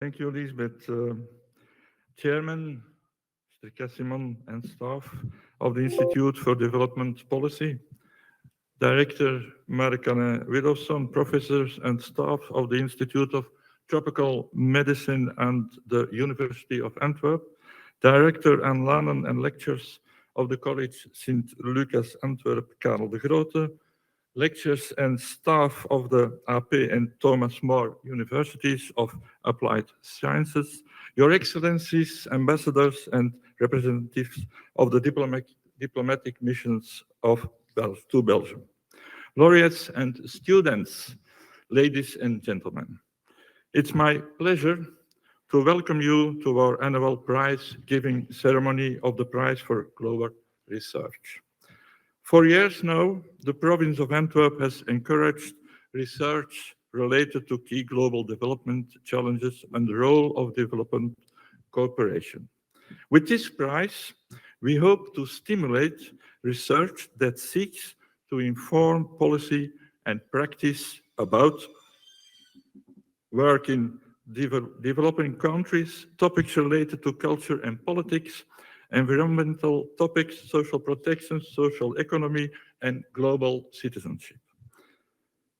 Thank you, Lisbeth. Chairman, Mr. Cassimon, and staff of the Institute for Development Policy, Director Marikane Widowson, professors and staff of the Institute of Tropical Medicine and the University of Antwerp, Director and Lanen and lectures of the College Sint Lucas Antwerp Karel de Grote, lectures and staff of the AP and Thomas More Universities of Applied Sciences, Your Excellencies, ambassadors and representatives of the diplomatic missions to Belgium, laureates and students, ladies and gentlemen. It's my pleasure to welcome you to our annual prize giving ceremony of the Prize for Global Research. For years now, the province of Antwerp has encouraged research related to key global development challenges and the role of development cooperation. With this prize, we hope to stimulate research that seeks to inform policy and practice about work in developing countries, topics related to culture and politics, environmental topics, social protection, social economy, and global citizenship.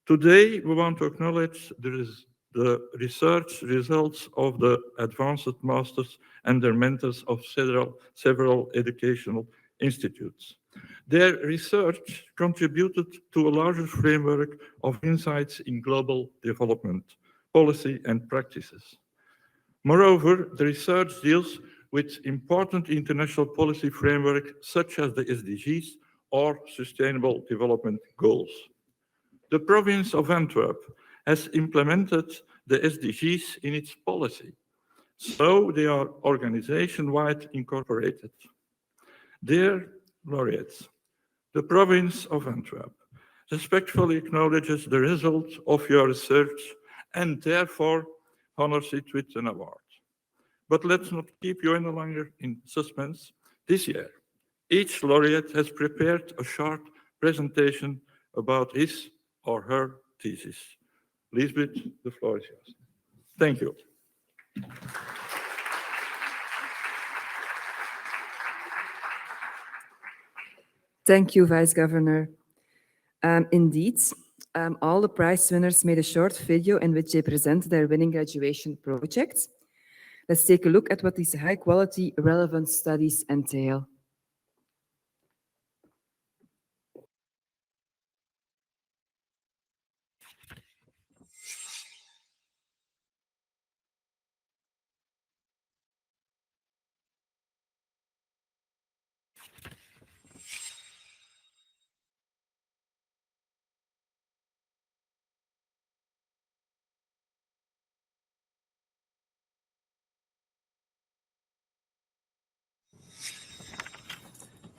Today, we want to acknowledge the research results of the advanced masters and their mentors of several educational institutes. Their research contributed to a larger framework of insights in global development, policy, and practices. Moreover, the research deals with important international policy frameworks such as the SDGs or Sustainable Development Goals. The province of Antwerp has implemented the SDGs in its policy, so they are organization-wide incorporated. Dear laureates, the province of Antwerp respectfully acknowledges the results of your research and therefore honors it with an award. But let's not keep you any longer in suspense. This year, each laureate has prepared a short presentation about his or her thesis. Lisbeth, the floor is yours. Thank you. Thank you, Vice Governor. Indeed, all the prize winners made a short video in which they present their winning graduation projects. Let's take a look at what these high-quality, relevant studies entail.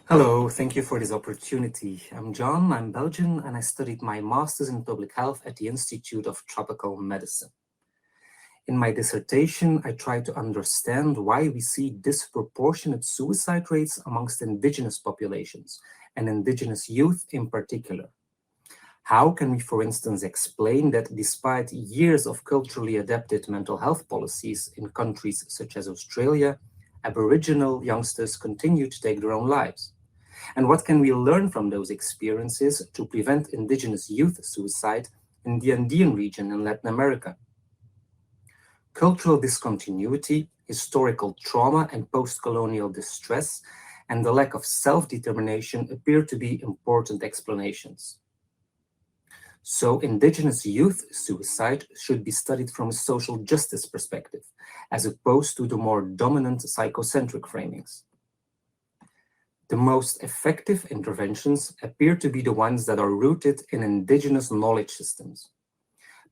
Hello, thank you for this opportunity. I'm John, I'm Belgian, and I studied my master's in public health at the Institute of Tropical Medicine. In my dissertation, I tried to understand why we see disproportionate suicide rates amongst indigenous populations, and indigenous youth in particular. How can we, for instance, explain that despite years of culturally adapted mental health policies in countries such as Australia, Aboriginal youngsters continue to take their own lives? And what can we learn from those experiences to prevent indigenous youth suicide in the Andean region in Latin America? Cultural discontinuity, historical trauma, and post-colonial distress, and the lack of self-determination appear to be important explanations. So indigenous youth suicide should be studied from a social justice perspective, as opposed to the more dominant psychocentric framings. The most effective interventions appear to be the ones that are rooted in indigenous knowledge systems.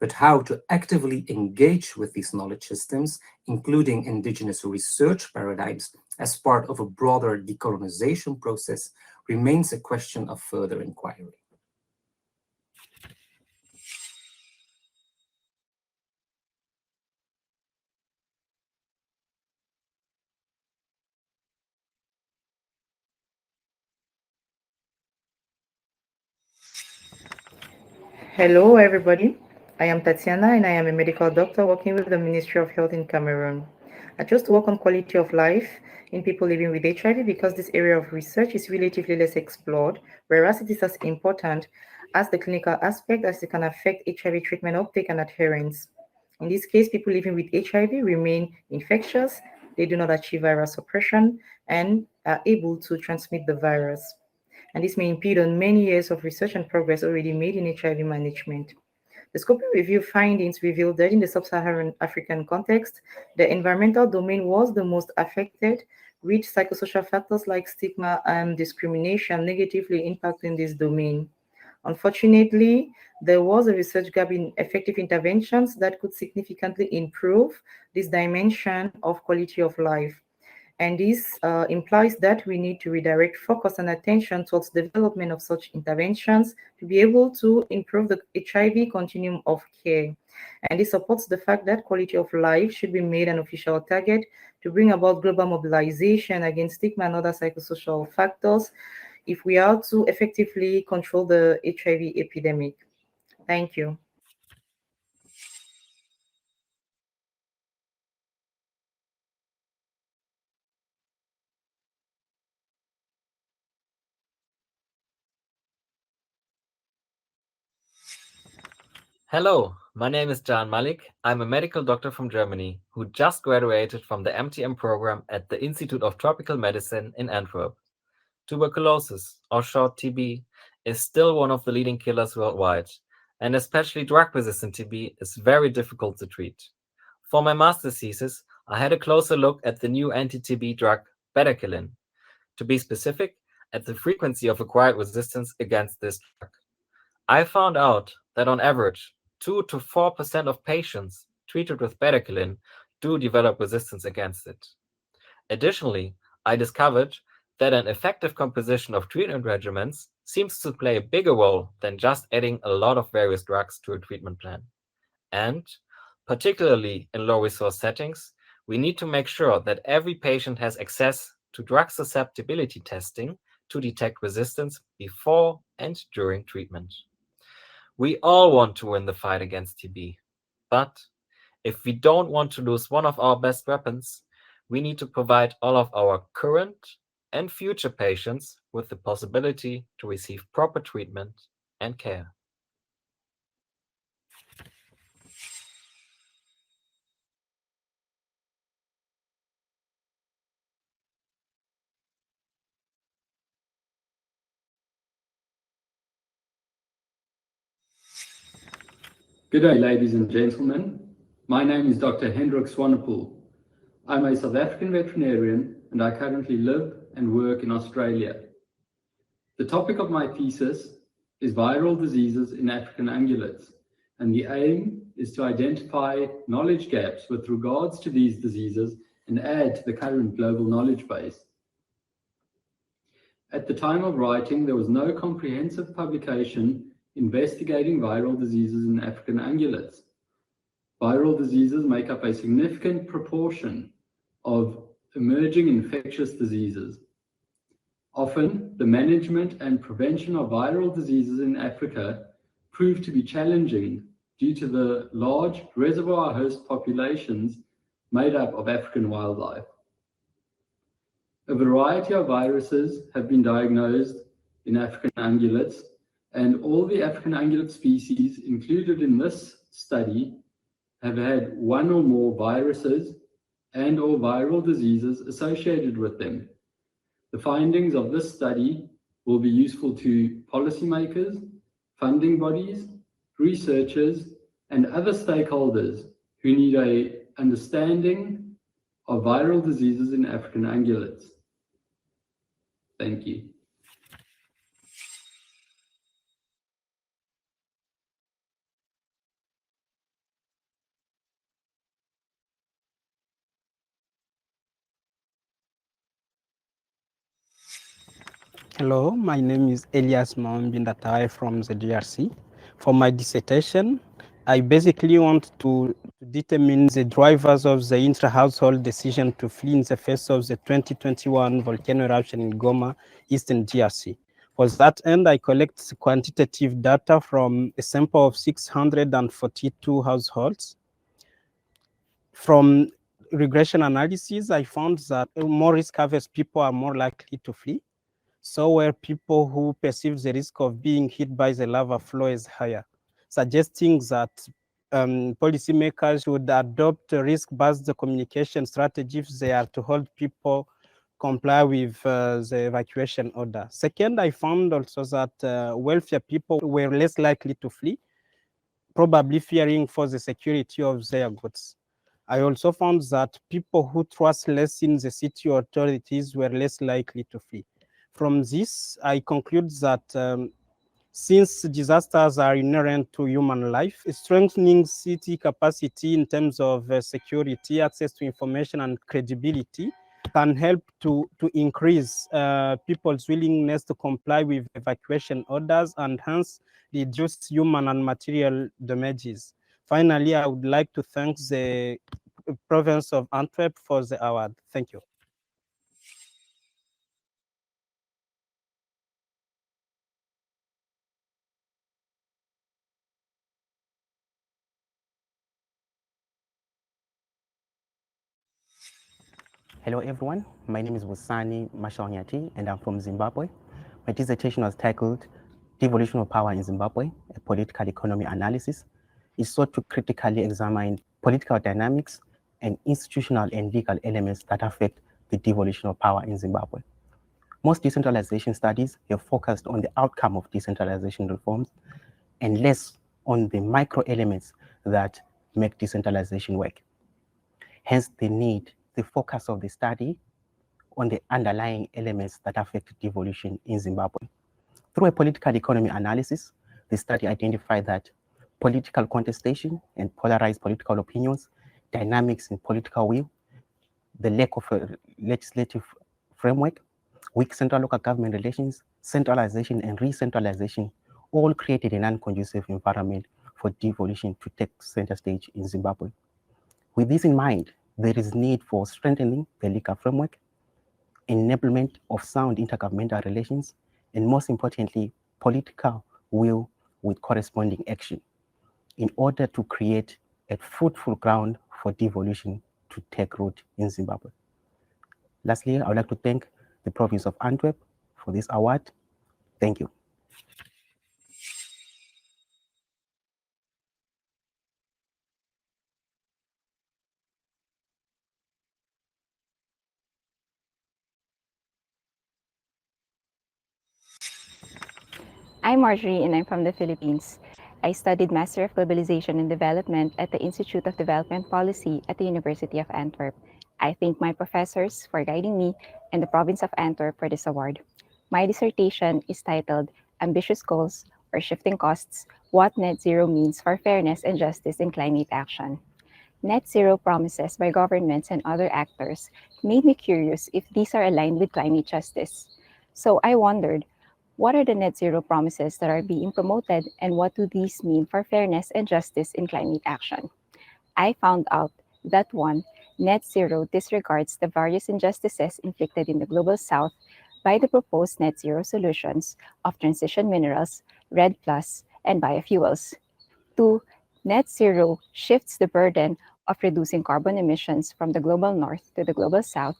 But how to actively engage with these knowledge systems, including indigenous research paradigms, as part of a broader decolonization process, remains a question of further inquiry. Hello, everybody. I am Tatiana and I am a medical doctor working with the Ministry of Health in Cameroon. I chose to work on quality of life in people living with HIV because this area of research is relatively less explored, whereas it is as important as the clinical aspect as it can affect HIV treatment uptake and adherence. In this case, people living with HIV remain infectious, they do not achieve viral suppression, and are able to transmit the virus. And this may impede on many years of research and progress already made in HIV management. The scoping review findings revealed that in the sub-Saharan African context, the environmental domain was the most affected, with psychosocial factors like stigma and discrimination negatively impacting this domain. Unfortunately, there was a research gap in effective interventions that could significantly improve this dimension of quality of life. And this implies that we need to redirect focus and attention towards development of such interventions to be able to improve the HIV continuum of care. And this supports the fact that quality of life should be made an official target to bring about global mobilization against stigma and other psychosocial factors if we are to effectively control the HIV epidemic. Thank you. Hello, my name is Can Malik. I'm a medical doctor from Germany who just graduated from the MTM program at the Institute of Tropical Medicine in Antwerp. Tuberculosis, or short TB, is still one of the leading killers worldwide, and especially drug-resistant TB is very difficult to treat. For my master's thesis, I had a closer look at the new anti-TB drug, bedaquiline. To be specific, at the frequency of acquired resistance against this drug. I found out that on average, 2 to 4% of patients treated with bedaquiline do develop resistance against it. Additionally, I discovered that an effective composition of treatment regimens seems to play a bigger role than just adding a lot of various drugs to a treatment plan. And, particularly in low-resource settings, we need to make sure that every patient has access to drug susceptibility testing to detect resistance before and during treatment. We all want to win the fight against TB, but if we don't want to lose one of our best weapons, we need to provide all of our current and future patients with the possibility to receive proper treatment and care. Good day, ladies and gentlemen. My name is Dr. Hendrik Swanepoel. I'm a South African veterinarian and I currently live and work in Australia. The topic of my thesis is viral diseases in African ungulates, and the aim is to identify knowledge gaps with regards to these diseases and add to the current global knowledge base. At the time of writing, there was no comprehensive publication investigating viral diseases in African ungulates. Viral diseases make up a significant proportion of emerging infectious diseases. Often, the management and prevention of viral diseases in Africa prove to be challenging due to the large reservoir host populations made up of African wildlife. A variety of viruses have been diagnosed in African ungulates, and all the African ungulate species included in this study have had one or more viruses and or viral diseases associated with them. The findings of this study will be useful to policymakers, funding bodies, researchers, and other stakeholders who need an understanding of viral diseases in African ungulates. Thank you. Hello, my name is Elias Mambindatai from the DRC. For my dissertation, I basically want to determine the drivers of the intra-household decision to flee in the face of the 2021 volcano eruption in Goma, Eastern DRC. For that end, I collect quantitative data from a sample of 642 households. From regression analysis, I found that more risk-averse people are more likely to flee. So were people who perceive the risk of being hit by the lava flow is higher, suggesting that policymakers should adopt risk-based communication strategies if they are to hold people comply with the evacuation order. Second, I found also that wealthier people were less likely to flee, probably fearing for the security of their goods. I also found that people who trust less in the city authorities were less likely to flee. From this, I conclude that since disasters are inherent to human life, strengthening city capacity in terms of security, access to information, and credibility can help to increase people's willingness to comply with evacuation orders and hence reduce human and material damages. Finally, I would like to thank the province of Antwerp for the award. Thank you. Hello everyone, my name is Wusani Mashawanyati and I'm from Zimbabwe. My dissertation was titled Devolution of Power in Zimbabwe, a Political Economy Analysis. It sought to critically examine political dynamics and institutional and legal elements that affect the devolution of power in Zimbabwe. Most decentralization studies have focused on the outcome of decentralization reforms and less on the micro elements that make decentralization work. Hence the focus of the study on the underlying elements that affect devolution in Zimbabwe. Through a political economy analysis, the study identified that political contestation and polarized political opinions, dynamics in political will, the lack of a legislative framework, weak central local government relations, centralization and re-centralization all created an unconducive environment for devolution to take center stage in Zimbabwe. With this in mind, there is need for strengthening the legal framework, enablement of sound intergovernmental relations, and most importantly, political will with corresponding action in order to create a fruitful ground for devolution to take root in Zimbabwe. Lastly, I would like to thank the province of Antwerp for this award. Thank you. I'm Marjorie and I'm from the Philippines. I studied Master of Globalization and Development at the Institute of Development Policy at the University of Antwerp. I thank my professors for guiding me and the province of Antwerp for this award. My dissertation is titled Ambitious Goals or Shifting Costs, What Net Zero Means for Fairness and Justice in Climate Action. Net zero promises by governments and other actors made me curious if these are aligned with climate justice. So I wondered, what are the net zero promises that are being promoted and what do these mean for fairness and justice in climate action? I found out that 1, net zero disregards the various injustices inflicted in the global south by the proposed net zero solutions of transition minerals, REDD+, and biofuels. 2, net zero shifts the burden of reducing carbon emissions from the global north to the global south.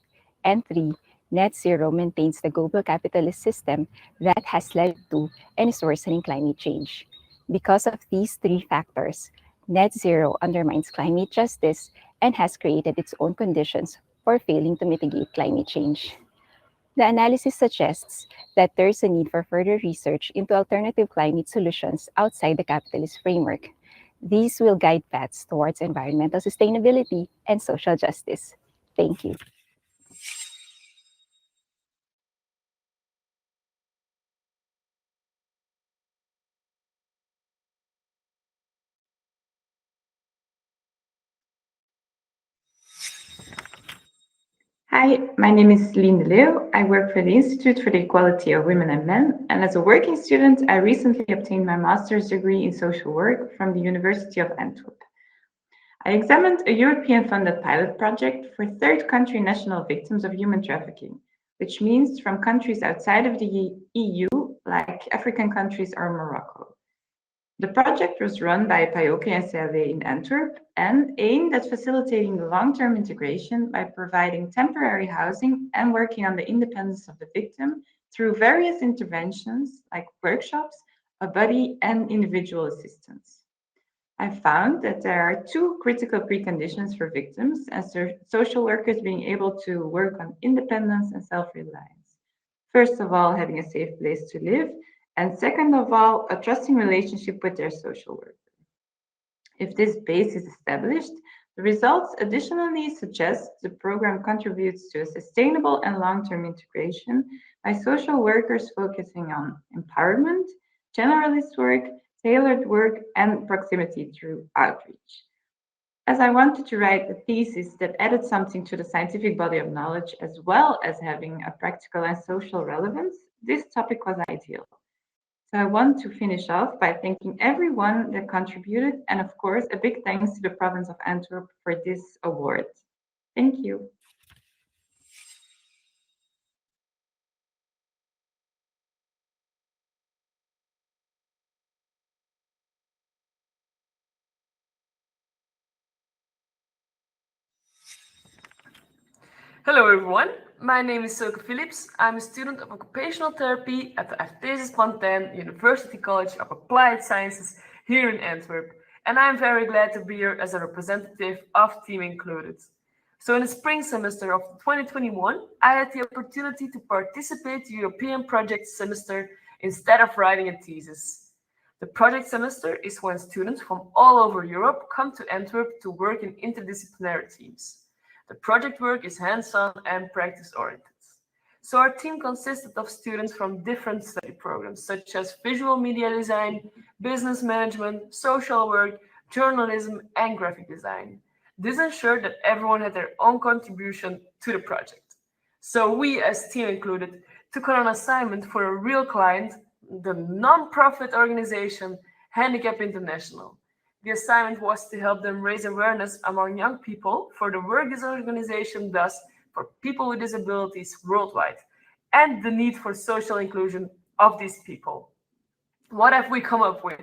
And 3, net zero maintains the global capitalist system that has led to and is worsening climate change. Because of these 3 factors, net zero undermines climate justice and has created its own conditions for failing to mitigate climate change. The analysis suggests that there is a need for further research into alternative climate solutions outside the capitalist framework. These will guide paths towards environmental sustainability and social justice. Thank you. Hi, my name is Celine Deleu. I work for the Institute for the Equality of Women and Men, and as a working student, I recently obtained my master's degree in social work from the University of Antwerp. I examined a European-funded pilot project for third country national victims of human trafficking, which means from countries outside of the EU like African countries or Morocco. The project was run by PAOK and CAW in Antwerp and aimed at facilitating the long-term integration by providing temporary housing and working on the independence of the victim through various interventions like workshops, a buddy, and individual assistance. I found that there are two critical preconditions for victims and social workers being able to work on independence and self-reliance. First of all, having a safe place to live, and second of all, a trusting relationship with their social worker. If this base is established, the results additionally suggest the program contributes to a sustainable and long-term integration by social workers focusing on empowerment, generalist work, tailored work, and proximity through outreach. As I wanted to write a thesis that added something to the scientific body of knowledge as well as having a practical and social relevance, this topic was ideal. So I want to finish off by thanking everyone that contributed, and of course, a big thanks to the province of Antwerp for this award. Thank you. Hello everyone, my name is Silke Philips. I'm a student of occupational therapy at the Artesius Plantain University College of Applied Sciences here in Antwerp, and I'm very glad to be here as a representative of Team Included. So in the spring semester of 2021, I had the opportunity to participate in the European project semester instead of writing a thesis. The project semester is when students from all over Europe come to Antwerp to work in interdisciplinary teams. The project work is hands-on and practice-oriented. So our team consisted of students from different study programs, such as visual media design, business management, social work, journalism, and graphic design. This ensured that everyone had their own contribution to the project. So we, as Team Included, took on an assignment for a real client, the non-profit organization Handicap International. The assignment was to help them raise awareness among young people for the work this organization does for people with disabilities worldwide and the need for social inclusion of these people. What have we come up with?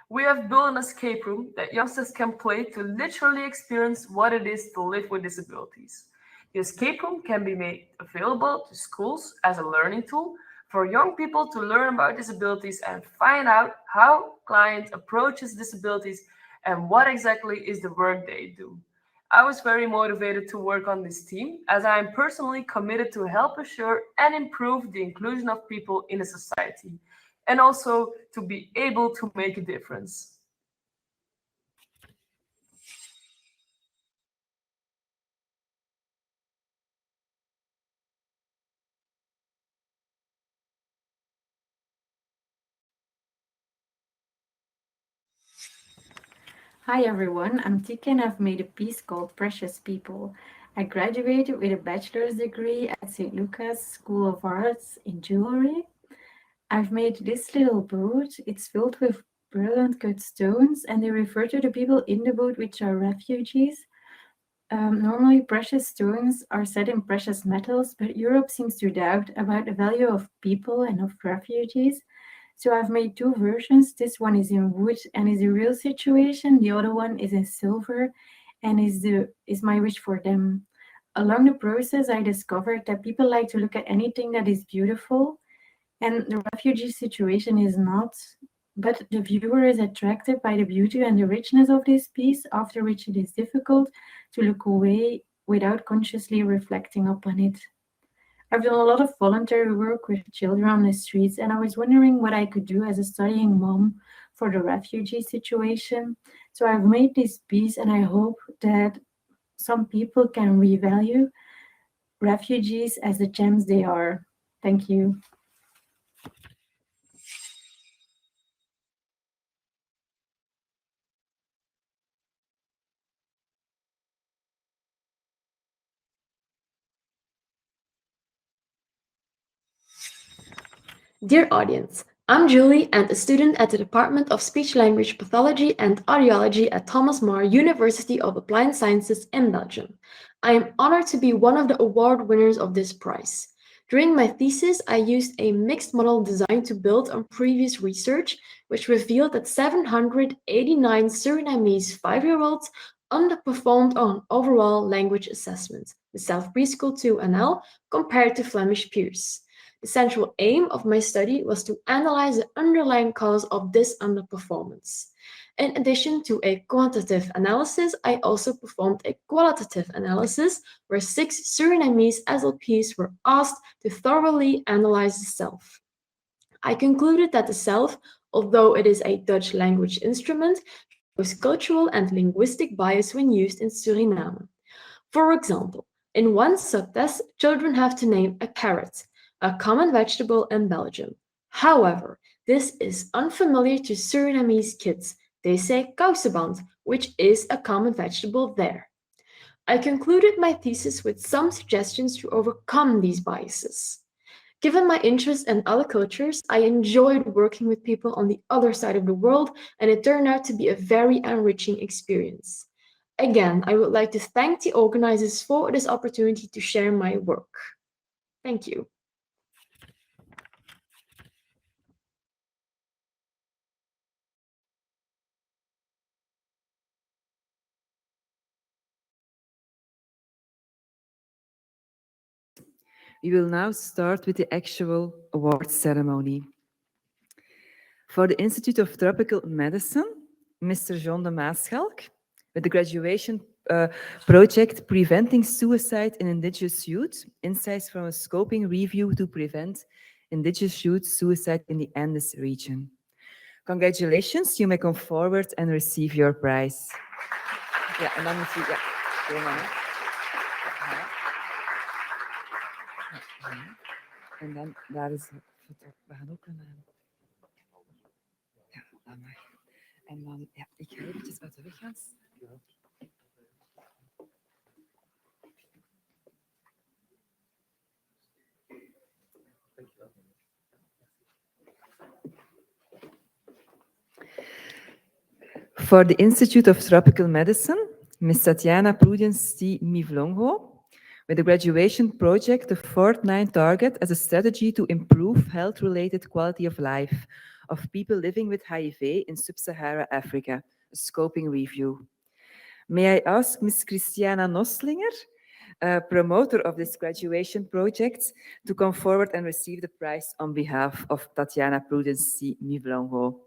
We have built an escape room that youngsters can play to literally experience what it is to live with disabilities. The escape room can be made available to schools as a learning tool for young people to learn about disabilities and find out how client approaches disabilities and what exactly is the work they do. I was very motivated to work on this team as I am personally committed to help assure and improve the inclusion of people in a society and also to be able to make a difference. Hi everyone, I'm Tika and I've made a piece called Precious People. I graduated with a bachelor's degree at St. Luca's School of Arts in jewelry. I've made this little boat. It's filled with brilliant cut stones and they refer to the people in the boat which are refugees. Normally precious stones are set in precious metals, but Europe seems to doubt about the value of people and of refugees. So I've made two versions. This one is in wood and is a real situation. The other one is in silver and is my wish for them. Along the process, I discovered that people like to look at anything that is beautiful, and the refugee situation is not. But the viewer is attracted by the beauty and the richness of this piece, after which it is difficult to look away without consciously reflecting upon it. I've done a lot of voluntary work with children on the streets, and I was wondering what I could do as a studying mom for the refugee situation. So I've made this piece, and I hope that some people can revalue refugees as the gems they are. Thank you. Dear audience, I'm Julie and a student at the Department of Speech-Language Pathology and Audiology at Thomas More University of Applied Sciences in Belgium. I am honored to be one of the award winners of this prize. During my thesis, I used a mixed model designed to build on previous research, which revealed that 789 Surinamese 5-year-olds underperformed on overall language assessment, the South Preschool 2NL, compared to Flemish peers. The central aim of my study was to analyze the underlying cause of this underperformance. In addition to a quantitative analysis, I also performed a qualitative analysis where 6 Surinamese SLPs were asked to thoroughly analyze the self. I concluded that the self, although it is a Dutch language instrument, shows cultural and linguistic bias when used in Suriname. For example, in one subtest, children have to name a carrot, a common vegetable in Belgium. However, this is unfamiliar to Surinamese kids. They say kouseband, which is a common vegetable there. I concluded my thesis with some suggestions to overcome these biases. Given my interest in other cultures, I enjoyed working with people on the other side of the world, and it turned out to be a very enriching experience. Again, I would like to thank the organizers for this opportunity to share my work. Thank you. We will now start with the actual award ceremony. For the Institute of Tropical Medicine, Mr. John de Maaschalk, with the graduation project Preventing Suicide in Indigenous Youth, Insights from a Scoping Review to Prevent Indigenous Youth Suicide in the Andes region. Congratulations, you may come forward and receive your prize. Ja, en dan moet je, ja, helemaal, hè. En dan, daar is het, we gaan ook een... Ja, dat mag. En dan, ja, ik ga eventjes uit de weg gaan. For the Institute of Tropical Medicine, Ms. Tatiana Prudence T. Mivlongo, with the graduation project, the 4th-9 target as a strategy to improve health-related quality of life of people living with HIV in Sub-Sahara Africa, a scoping review. May I ask Ms. Christiana Noslinger, promoter of this graduation project, to come forward and receive the prize on behalf of Tatiana Prudence T. Mivlongo.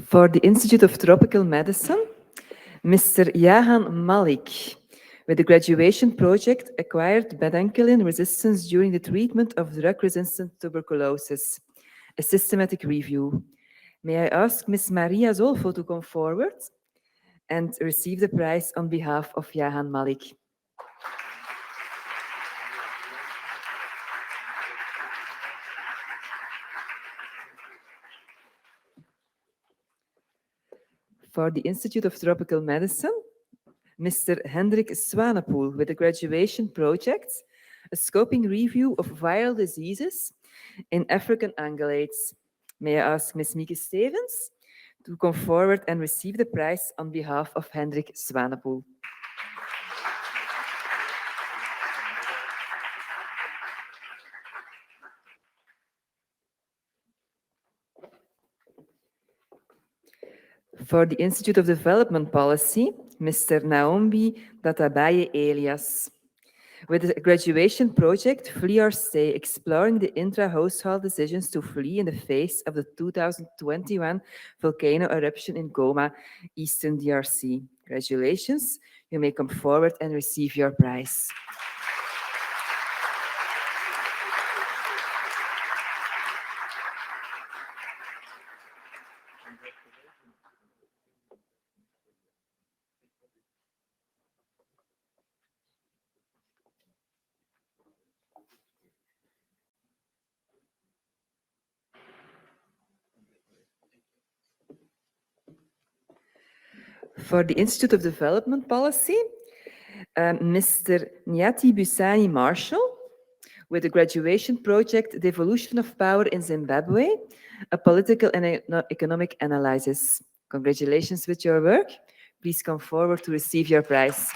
For the Institute of Tropical Medicine, Mr. Jahan Malik, with the graduation project Acquired Bedankylin Resistance during the treatment of drug-resistant tuberculosis, a systematic review. May I ask Ms. Maria Zolfo to come forward and receive the prize on behalf of Jahan Malik. For the Institute of Tropical Medicine, Mr. Hendrik Swanepoel, with the graduation project, a scoping review of viral diseases in African ungulates. May I ask Ms. Mieke Stevens to come forward and receive the prize on behalf of Hendrik Swanepoel. For the Institute of Development Policy, Mr. Naombi Databaye Elias, with the graduation project Flee or Stay, exploring the intra-household decisions to flee in the face of the 2021 volcano eruption in Goma, Eastern DRC. Congratulations, you may come forward and receive your prize. For the Institute of Development Policy, Mr. Nyati Busani Marshall, with the graduation project, The Evolution of Power in Zimbabwe, a political and economic analysis. Congratulations with your work. Please come forward to receive your prize.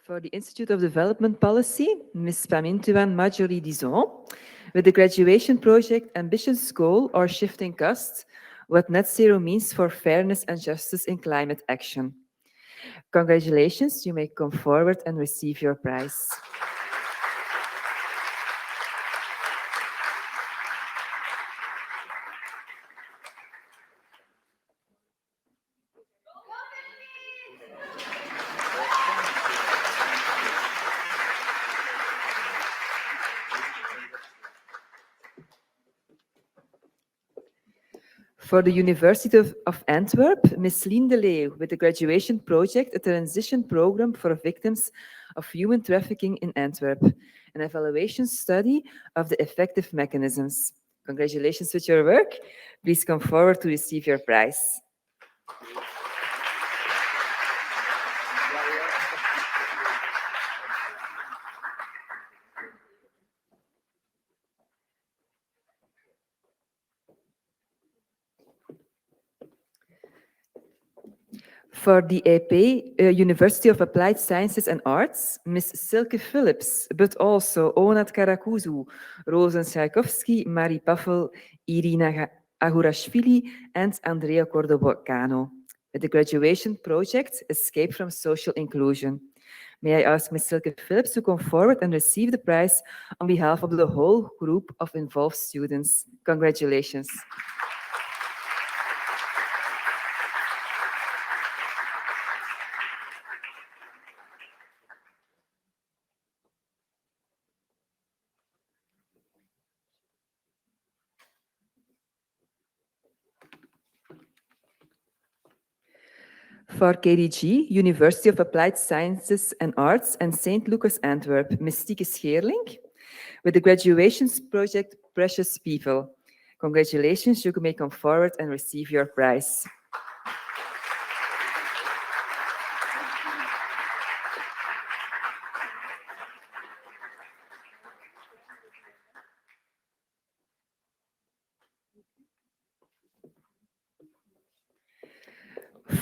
For the Institute of Development Policy, Ms. Pamintuan Marjorie Dizon, with the graduation project Ambitious Goal or Shifting Costs, what net zero means for fairness and justice in climate action. Congratulations, you may come forward and receive your prize. For the University of Antwerp, Ms. Lien de Leeuw, with the graduation project, a transition program for victims of human trafficking in Antwerp, an evaluation study of the effective mechanisms. Congratulations with your work. Please come forward to receive your prize. For the EP, University of Applied Sciences and Arts, Ms. Silke Phillips, but also Onat Karakuzu, Rosen Tchaikovsky, Marie Paffel, Irina Agurashvili, and Andrea Cordobocano, with the graduation project Escape from Social Inclusion. May I ask Ms. Silke Phillips to come forward and receive the prize on behalf of the whole group of involved students. Congratulations. For KDG, University of Applied Sciences and Arts and St. Lucas Antwerp, Mystieke Scheerling, with the graduations project Precious People. Congratulations, you may come forward and receive your prize.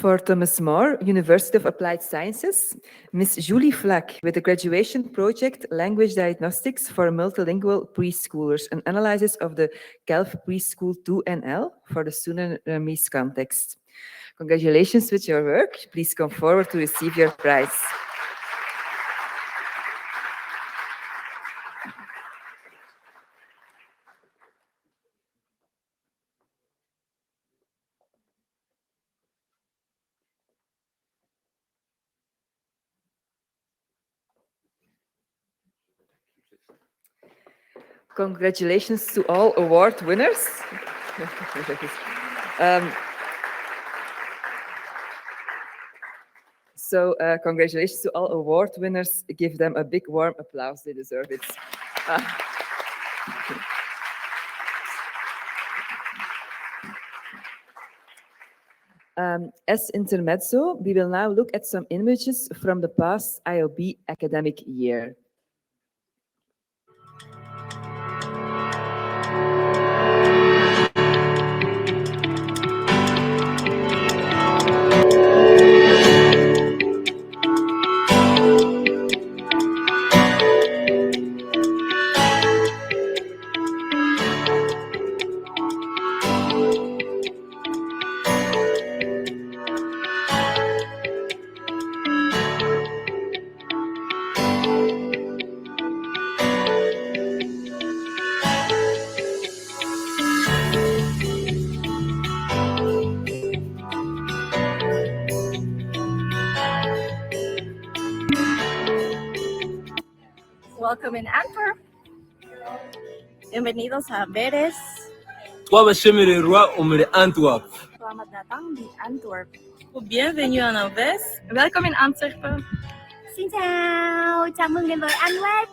For Thomas More, University of Applied Sciences, Ms. Julie Flack, with the graduation project Language Diagnostics for Multilingual Preschoolers, an analysis of the CALF Preschool 2NL for the Sudanese context. Congratulations with your work. Please come forward to receive your prize. Congratulations to all award winners. Congratulations to all award winners. Give them a big warm applause. They deserve it. As intermezzo, we will now look at some images from the past IOB academic year. Welcome in Antwerp. Bienvenidos a Veres. Twabashemererwa muri Antwerp. Selamat datang di Antwerp. Bienvenue en Anvers. Welkom in Antwerpen. Xin chào, chào mừng đến với Antwerp.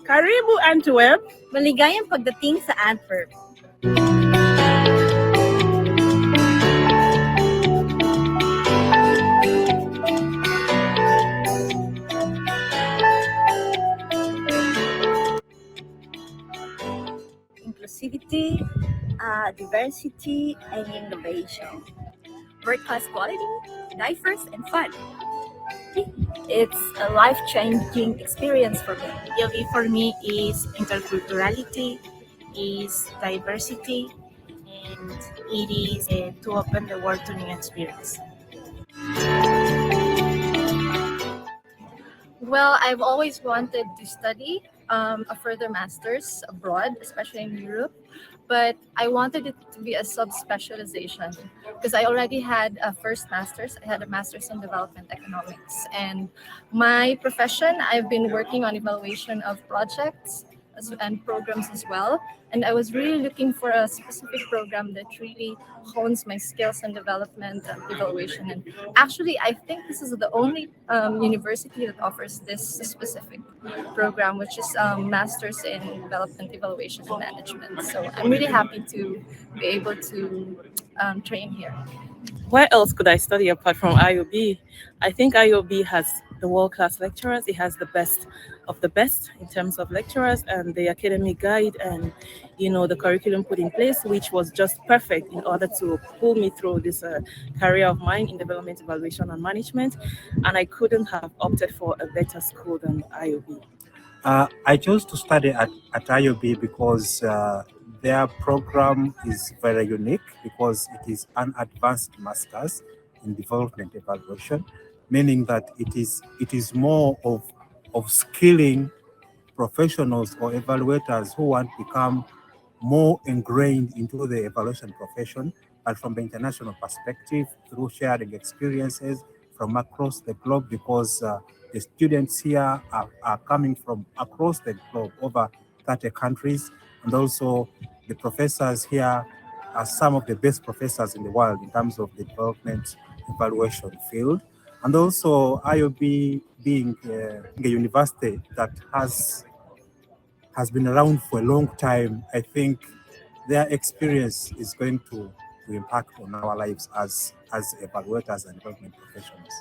Karibu Antwerp. Maligayang pagdating sa Antwerp. Inclusivity, diversity, and innovation. World-class quality, diverse and fun. It's a life-changing experience for me. IOB for me is interculturality, is diversity, and it is to open the world to new experience. Well, I've always wanted to study a further master's abroad, especially in Europe, but I wanted it to be a sub-specialization because I already had a first master's. I had a master's in development economics, and my profession, I've been working on evaluation of projects and programs as well. And I was really looking for a specific program that really hones my skills in development and evaluation. And actually, I think this is the only university that offers this specific program, which is Masters in Development Evaluation and Management. So I'm really happy to be able to train here. Where else could I study apart from IOB? I think IOB has the world-class lecturers. It has the best of the best in terms of lecturers and the academic guide and, the curriculum put in place, which was just perfect in order to pull me through this career of mine in development evaluation and management. And I couldn't have opted for a better school than IOB. I chose to study at IOB because their program is very unique because it is an advanced master's in development evaluation, meaning that it is more of skilling professionals or evaluators who want to become more ingrained into the evaluation profession, but from the international perspective through sharing experiences from across the globe, because the students here are coming from across the globe, over 30 countries, and also the professors here are some of the best professors in the world in terms of the development evaluation field. And also IOB being a university that has been around for a long time, I think their experience is going to impact on our lives as evaluators and development professionals.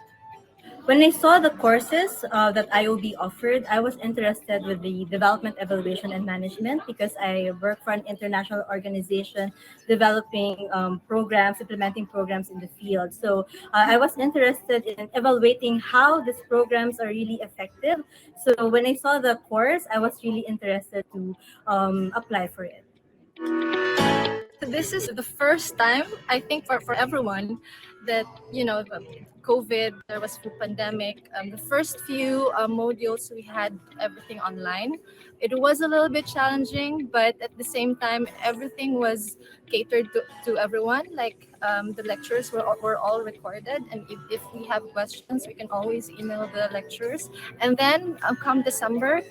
When I saw the courses that IOB offered, I was interested with the development evaluation and management because I work for an international organization developing programs, implementing programs in the field. So I was interested in evaluating how these programs are really effective. So when I saw the course, I was really interested to apply for it. This is the first time, I think, for everyone that, COVID, there was the pandemic. The first few modules, we had everything online. It was a little bit challenging, but at the same time, everything was catered to everyone. Like the lectures were all recorded. And if we have questions, we can always email the lecturers. And then come December,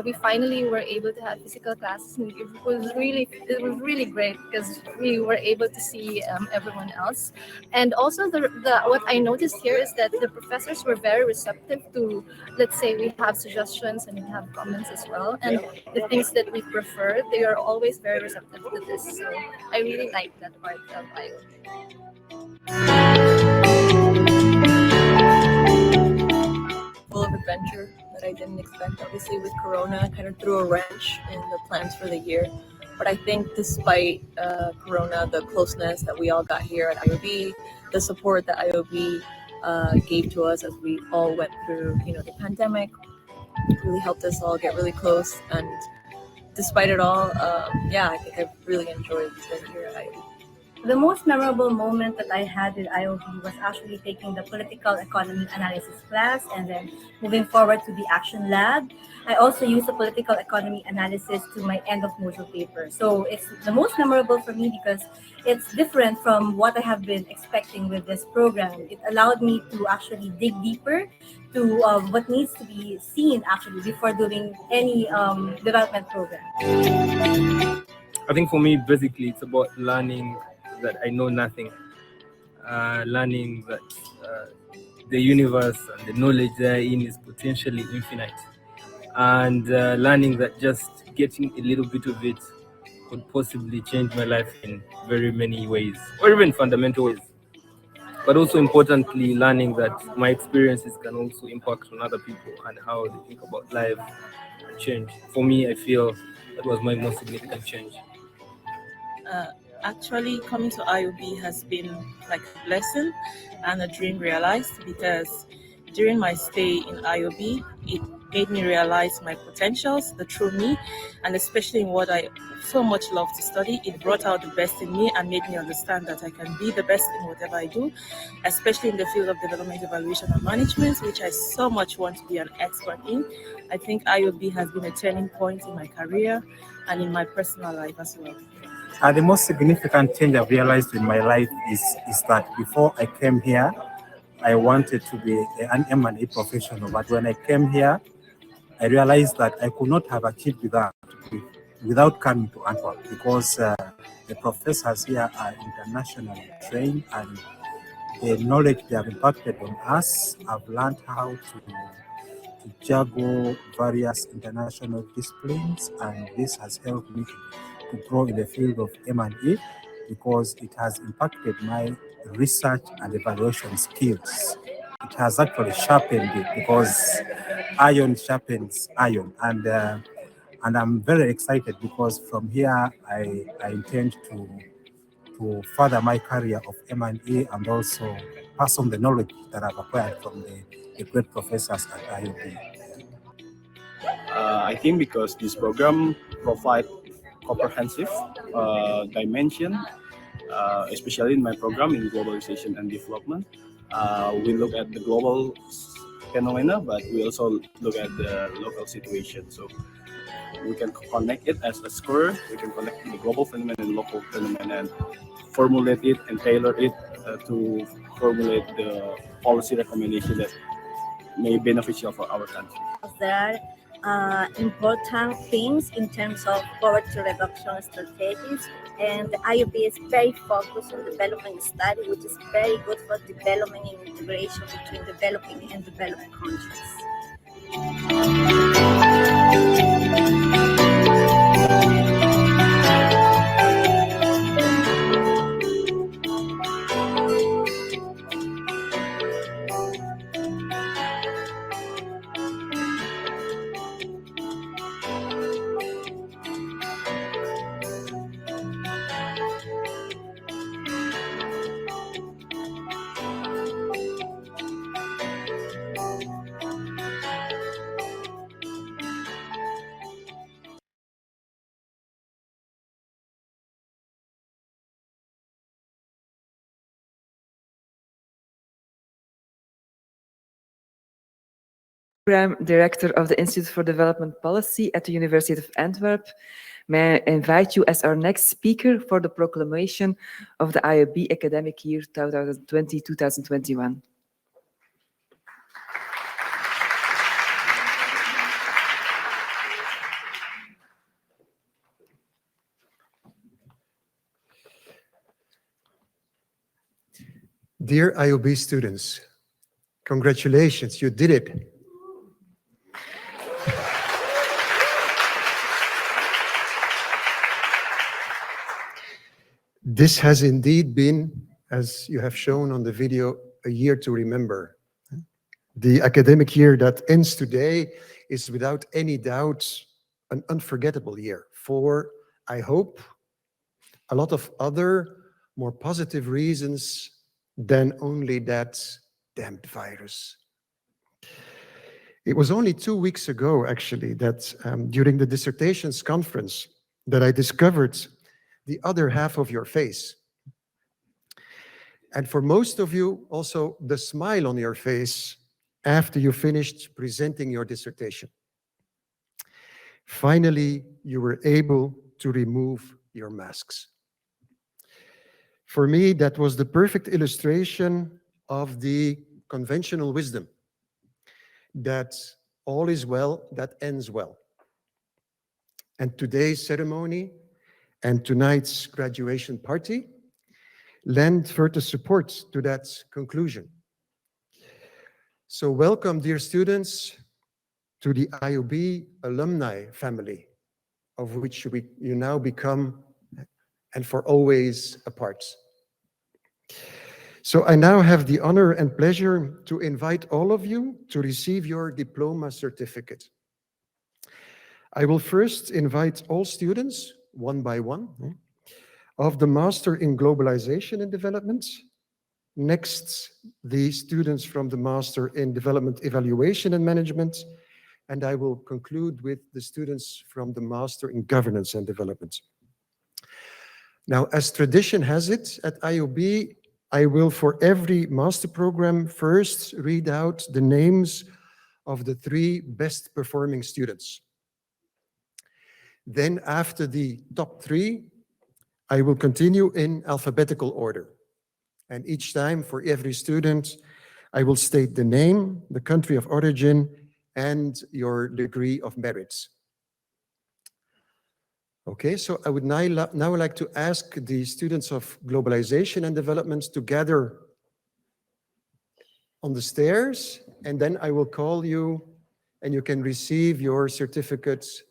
we finally were able to have physical classes. And it was really great because we were able to see everyone else. And also what I noticed here is that the professors were very receptive to, let's say we have suggestions and we have comments as well. And the things that we prefer, they are always very receptive to this. So I really like that part of IOB. Full of adventure that I didn't expect. Obviously with Corona, kind of threw a wrench in the plans for the year. But I think despite Corona, the closeness that we all got here at IOB, the support that IOB gave to us as we all went through, the pandemic, really helped us all get really close. And despite it all, I think I've really enjoyed being here at IOB. The most memorable moment that I had with IOB was actually taking the political economy analysis class and then moving forward to the action lab. I also used the political economy analysis to my end of module paper. So it's the most memorable for me because it's different from what I have been expecting with this program. It allowed me to actually dig deeper to what needs to be seen actually before doing any development program. I think for me, basically, it's about learning that I know nothing, learning that the universe and the knowledge therein is potentially infinite, and learning that just getting a little bit of it could possibly change my life in very many ways, or even fundamental ways. But also importantly, learning that my experiences can also impact on other people and how they think about life and change. For me, I feel that was my most significant change. Actually, coming to IOB has been like a blessing and a dream realized, because during my stay in IOB, it made me realize my potentials, the true me, and especially in what I so much love to study. It brought out the best in me and made me understand that I can be the best in whatever I do, especially in the field of development evaluation and management, which I so much want to be an expert in. I think IOB has been a turning point in my career and in my personal life as well. The most significant change I've realized in my life is that before I came here, I wanted to be an M&A professional. But when I came here, I realized that I could not have achieved that without coming to Antwerp, because the professors here are internationally trained, and the knowledge they have impacted on us, I've learned how to juggle various international disciplines, and this has helped me to grow in the field of M&E, because it has impacted my research and evaluation skills. It has actually sharpened it, because iron sharpens iron, and I'm very excited because from here I intend to further my career of M&E and also pass on the knowledge that I've acquired from the great professors at IOB. I think because this program provides comprehensive dimension, especially in my program in globalization and development. We look at the global phenomena, but we also look at the local situation. So we can connect it as a square. We can connect the global phenomenon and local phenomenon and formulate it and tailor it to formulate the policy recommendation that may be beneficial for our country. There are important themes in terms of poverty reduction strategies, and the IOB is very focused on development study, which is very good for development and integration between developing and developed countries. Program Director of the Institute for Development Policy at the University of Antwerp. May I invite you as our next speaker for the proclamation of the IOB academic year 2020-2021. Dear IOB students, congratulations, you did it. This has indeed been, as you have shown on the video, a year to remember. The academic year that ends today is without any doubt an unforgettable year for, I hope, a lot of other more positive reasons than only that damned virus. It was only 2 weeks ago, actually, that during the dissertations conference that I discovered the other half of your face. And for most of you, also the smile on your face after you finished presenting your dissertation. Finally, you were able to remove your masks. For me, that was the perfect illustration of the conventional wisdom that all is well that ends well. And today's ceremony and tonight's graduation party lend further support to that conclusion. So welcome, dear students, to the IOB alumni family, of which you now become and for always a part. So I now have the honor and pleasure to invite all of you to receive your diploma certificate. I will first invite all students, one by one, of the Master in Globalization and Development. Next, the students from the Master in Development Evaluation and Management. And I will conclude with the students from the Master in Governance and Development. Now, as tradition has it at IOB, I will, for every master program, first read out the names of the 3 best performing students. Then, after the top 3, I will continue in alphabetical order. And each time, for every student, I will state the name, the country of origin, and your degree of merit. Okay, so I would now like to ask the students of Globalization and Development to gather on the stairs, and then I will call you, and you can receive your certificates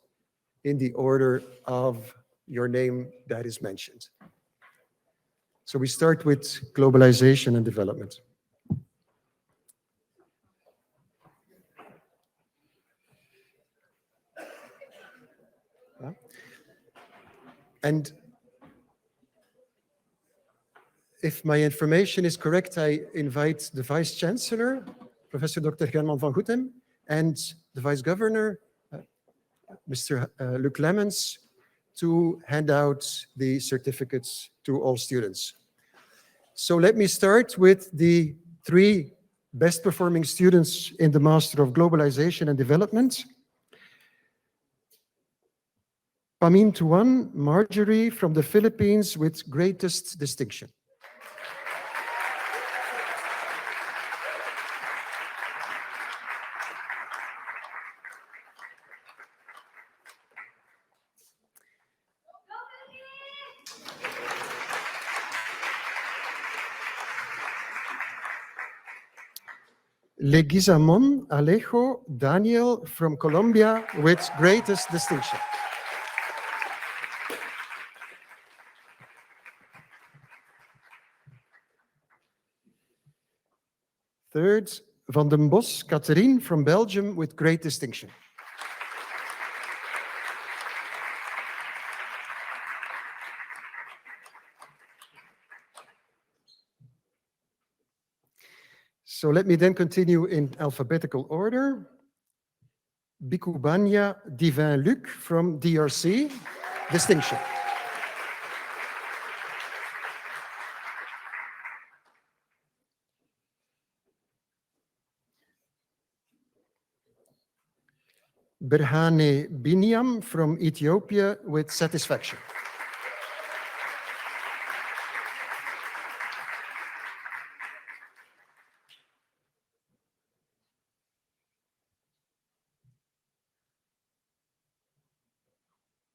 in the order of your name that is mentioned. So we start with Globalization and Development. And if my information is correct, I invite the Vice Chancellor, Professor Dr. Herman van Goethem, and the Vice Governor, Mr. Luc Lemmens, to hand out the certificates to all students. So let me start with the 3 best performing students in the Master of Globalization and Development. Pamin Tuan Marjorie from the Philippines with greatest distinction. Leguizamon Alejo Daniel from Colombia with greatest distinction. Third, Van den Bos Catherine from Belgium with great distinction. So let me then continue in alphabetical order. Bikubanya Divin Luc from DRC, distinction. Berhane Biniam from Ethiopia with satisfaction.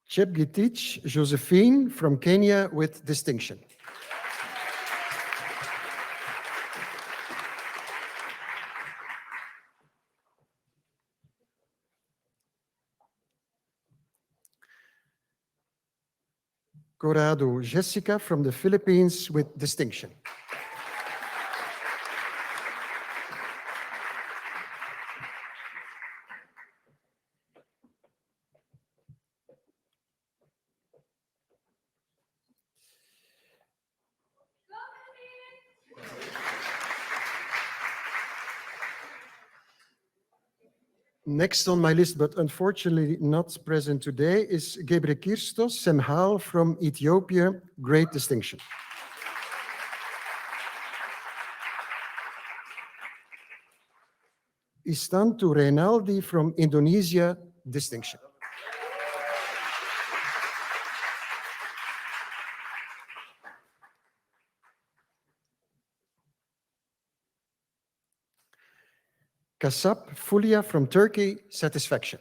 Chepgetich Josephine from Kenya with distinction. Corrado Jessica from the Philippines with distinction. Next on my list, but unfortunately not present today, is Gebrekirstos Semhal from Ethiopia, great distinction. Istantu Reynaldi from Indonesia, distinction. Kasap Fulia from Turkey, satisfaction.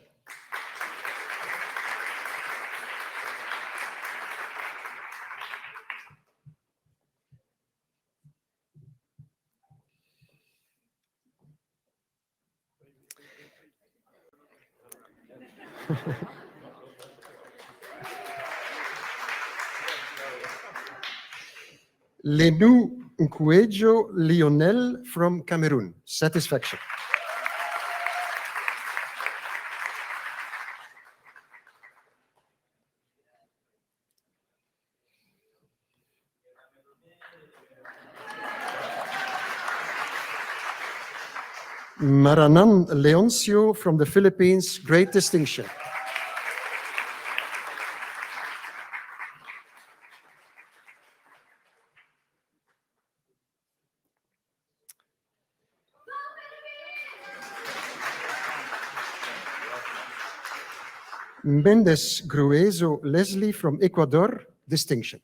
Lenou Nkwejo Lionel from Cameroon. Satisfaction. Maranan Leoncio from the Philippines, great distinction. Mendes Grueso Leslie from Ecuador, distinction.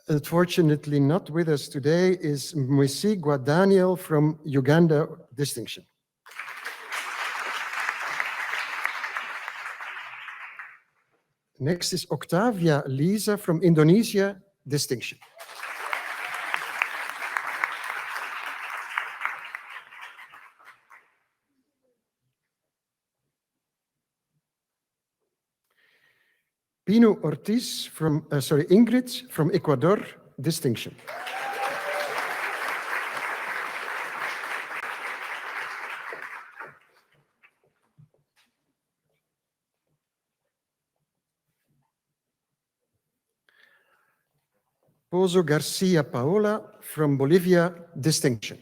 Unfortunately, not with us today is Mwisigwa Daniel from Uganda, distinction. Next is Octavia Lisa from Indonesia, distinction. Pino Ortiz from, Ingrid from Ecuador, distinction. Pozo Garcia Paola from Bolivia, distinction.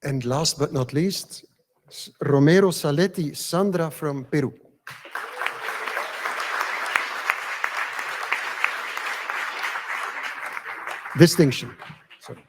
And last but not least, Romero Saletti Sandra from Peru. Distinction. Sorry.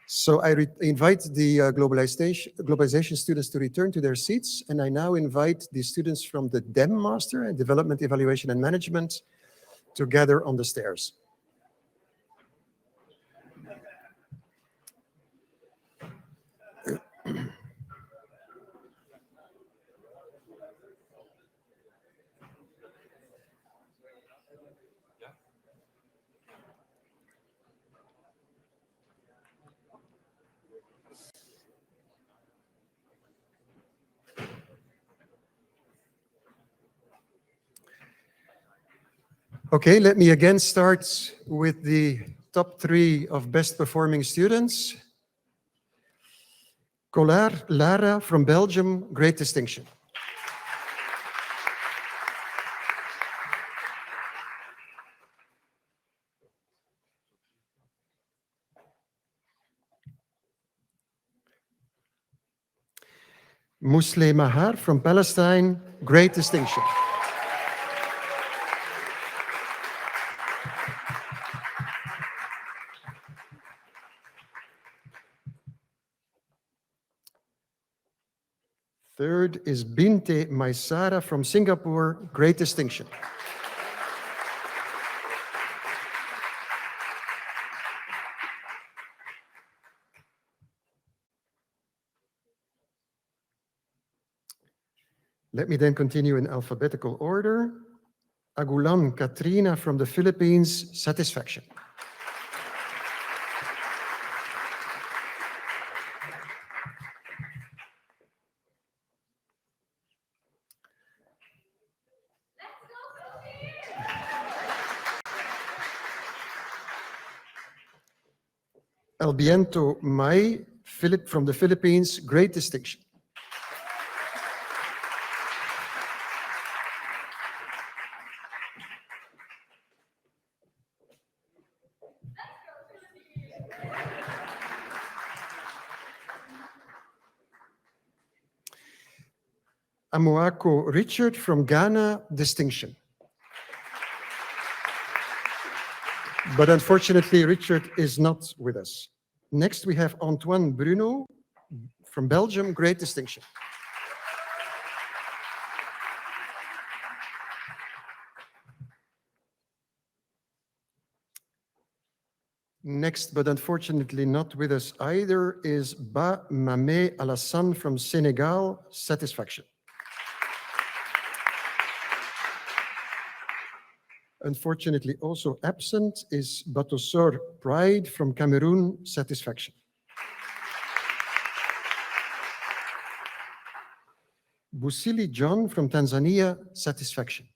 So I invite the globalization students to return to their seats, and I now invite the students from the DEM Master and Development Evaluation and Management to gather on the stairs. Okay, let me again start with the top 3 of best performing students. Collard Lara from Belgium, great distinction. Musleh Mahar from Palestine, great distinction. Third is Binte Maisara from Singapore, great distinction. Let me then continue in alphabetical order. Agulan Katrina from the Philippines, satisfaction. Albiento Mai Philip from the Philippines, great distinction. Amoako Richard from Ghana, distinction. But unfortunately, Richard is not with us. Next, we have Antoine Bruno from Belgium, great distinction. Next, but unfortunately not with us either, is Ba Mamé Alassane from Senegal, satisfaction. Unfortunately also absent is Batosor Pride from Cameroon, satisfaction. Busili John from Tanzania, satisfaction.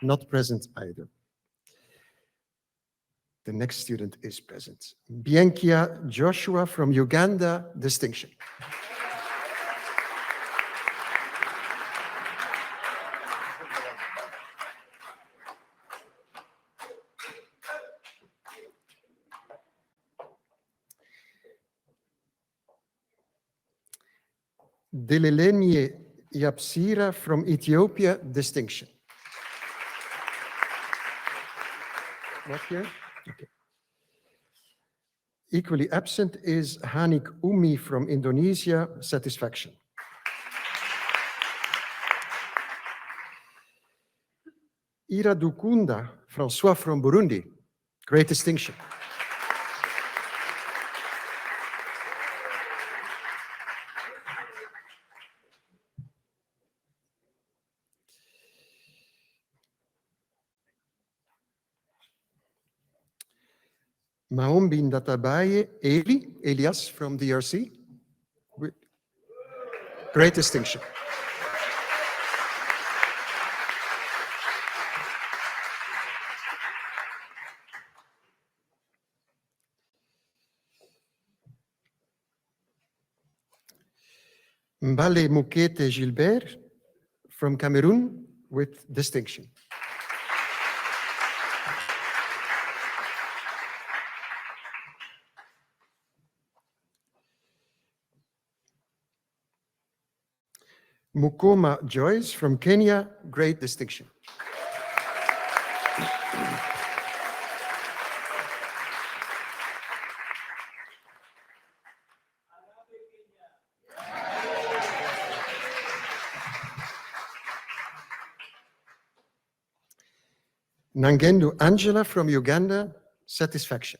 Not present either. The next student is present. Bienkia Joshua from Uganda, distinction. Delelenye Yapsira from Ethiopia, distinction. What here? Okay. Equally absent is Hanik Umi from Indonesia, satisfaction. Ira Dukunda, François from Burundi, great distinction. Maombi Ndatabaye Elias from DRC, great distinction. Mbale Mukete Gilbert from Cameroon with distinction. Mukoma Joyce from Kenya, great distinction. Nangendo Angela from Uganda, satisfaction.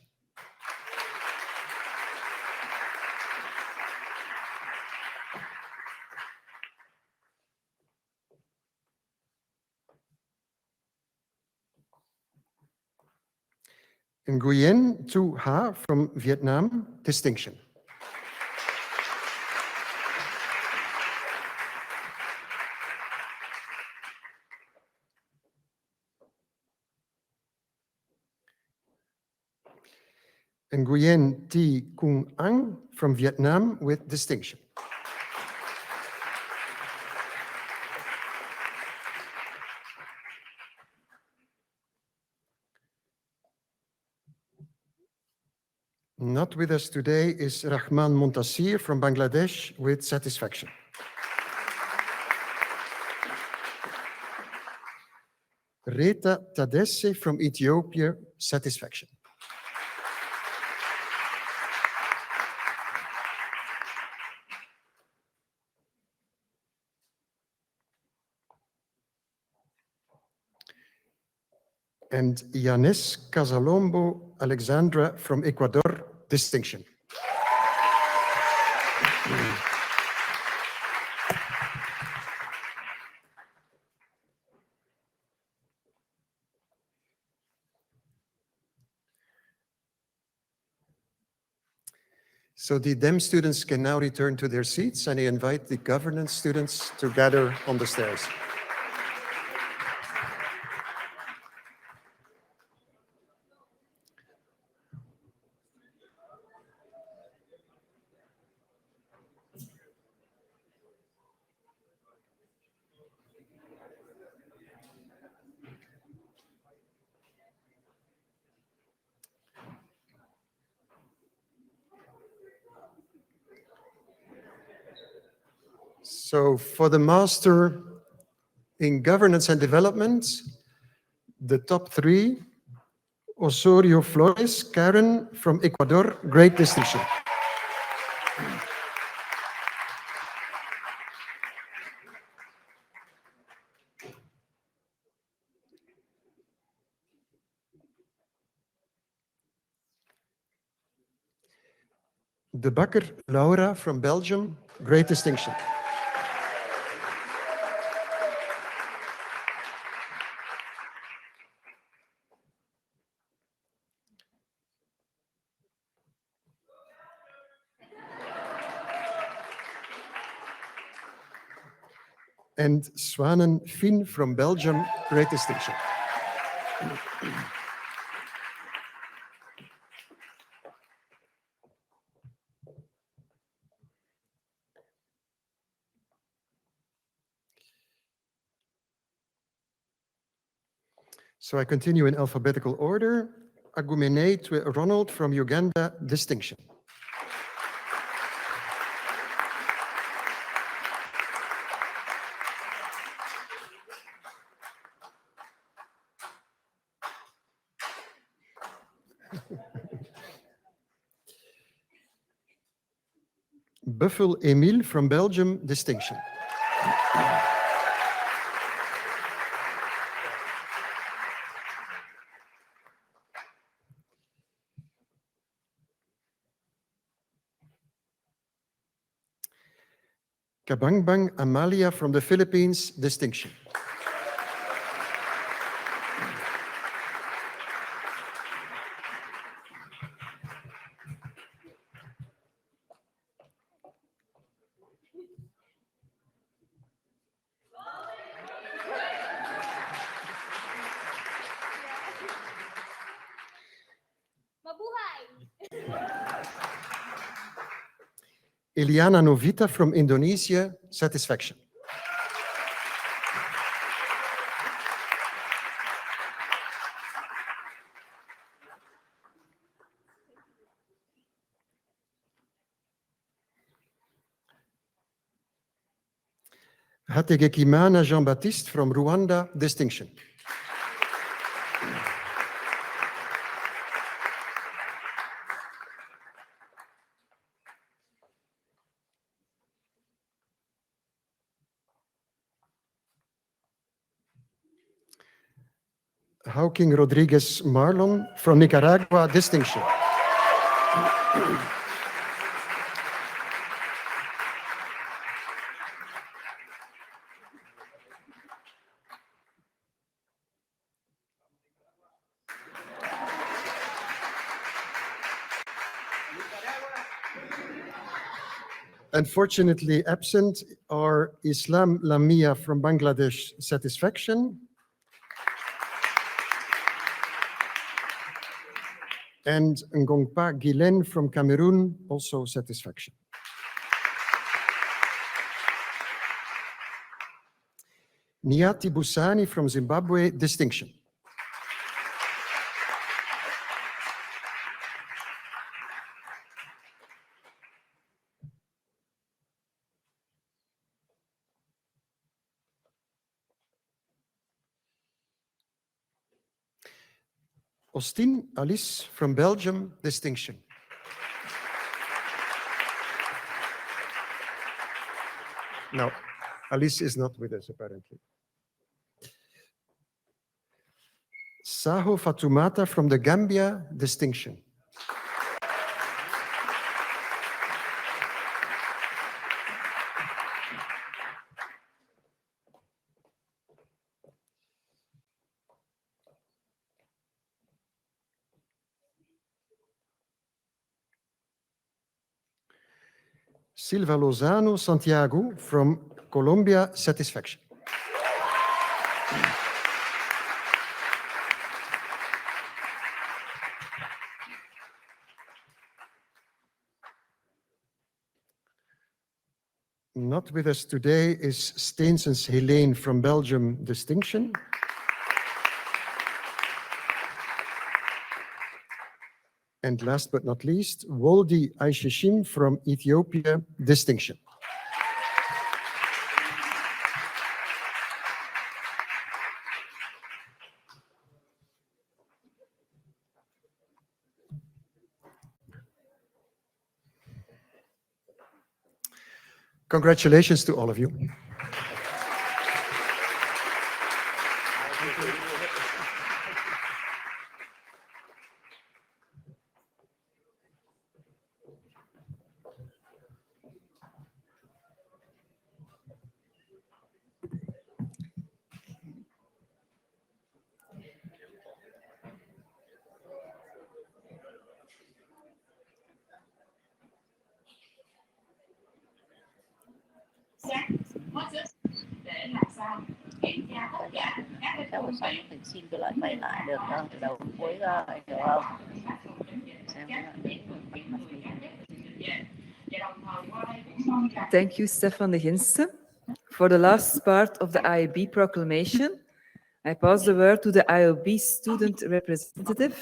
Nguyen Tu Ha from Vietnam, distinction. Nguyen Thi Cung Anh from Vietnam with distinction. Not with us today is Rahman Montasir from Bangladesh with satisfaction. Reta Tadesse from Ethiopia, satisfaction. And Yanis Casalombo Alexandra from Ecuador, distinction. So the DEM students can now return to their seats, and I invite the governance students to gather on the stairs. So for the Master in Governance and Development, the top three Osorio Flores Karen from Ecuador, great distinction. De Bakker Laura from Belgium, great distinction. And Swanen Finn from Belgium, great distinction. So I continue in alphabetical order. Agumene Ronald from Uganda, distinction. Buffel Emile from Belgium, distinction. Kabangbang Amalia from the Philippines, distinction. Eliana Novita from Indonesia, satisfaction. Hategekimana Jean-Baptiste from Rwanda, distinction. Hawking Rodriguez Marlon from Nicaragua, distinction. Unfortunately absent are Islam Lamia from Bangladesh, satisfaction. And Ngongpa Gilen from Cameroon, also satisfaction. Niati Busani from Zimbabwe, distinction. Austin Alice from Belgium, distinction. No, Alice is not with us, apparently. Saho Fatumata from the Gambia, distinction. Silva Lozano Santiago from Colombia, satisfaction. Not with us today is Steensens Helene from Belgium, distinction. And last but not least, Woldi Aisheshim from Ethiopia, distinction. Congratulations to all of you. Cháu có xong thì xin tôi lại quay lại được không? Từ đầu đến cuối rồi, được không? Thank you, Stefan de Ginste. For the last part of the IOB proclamation, I pass the word to the IOB student representative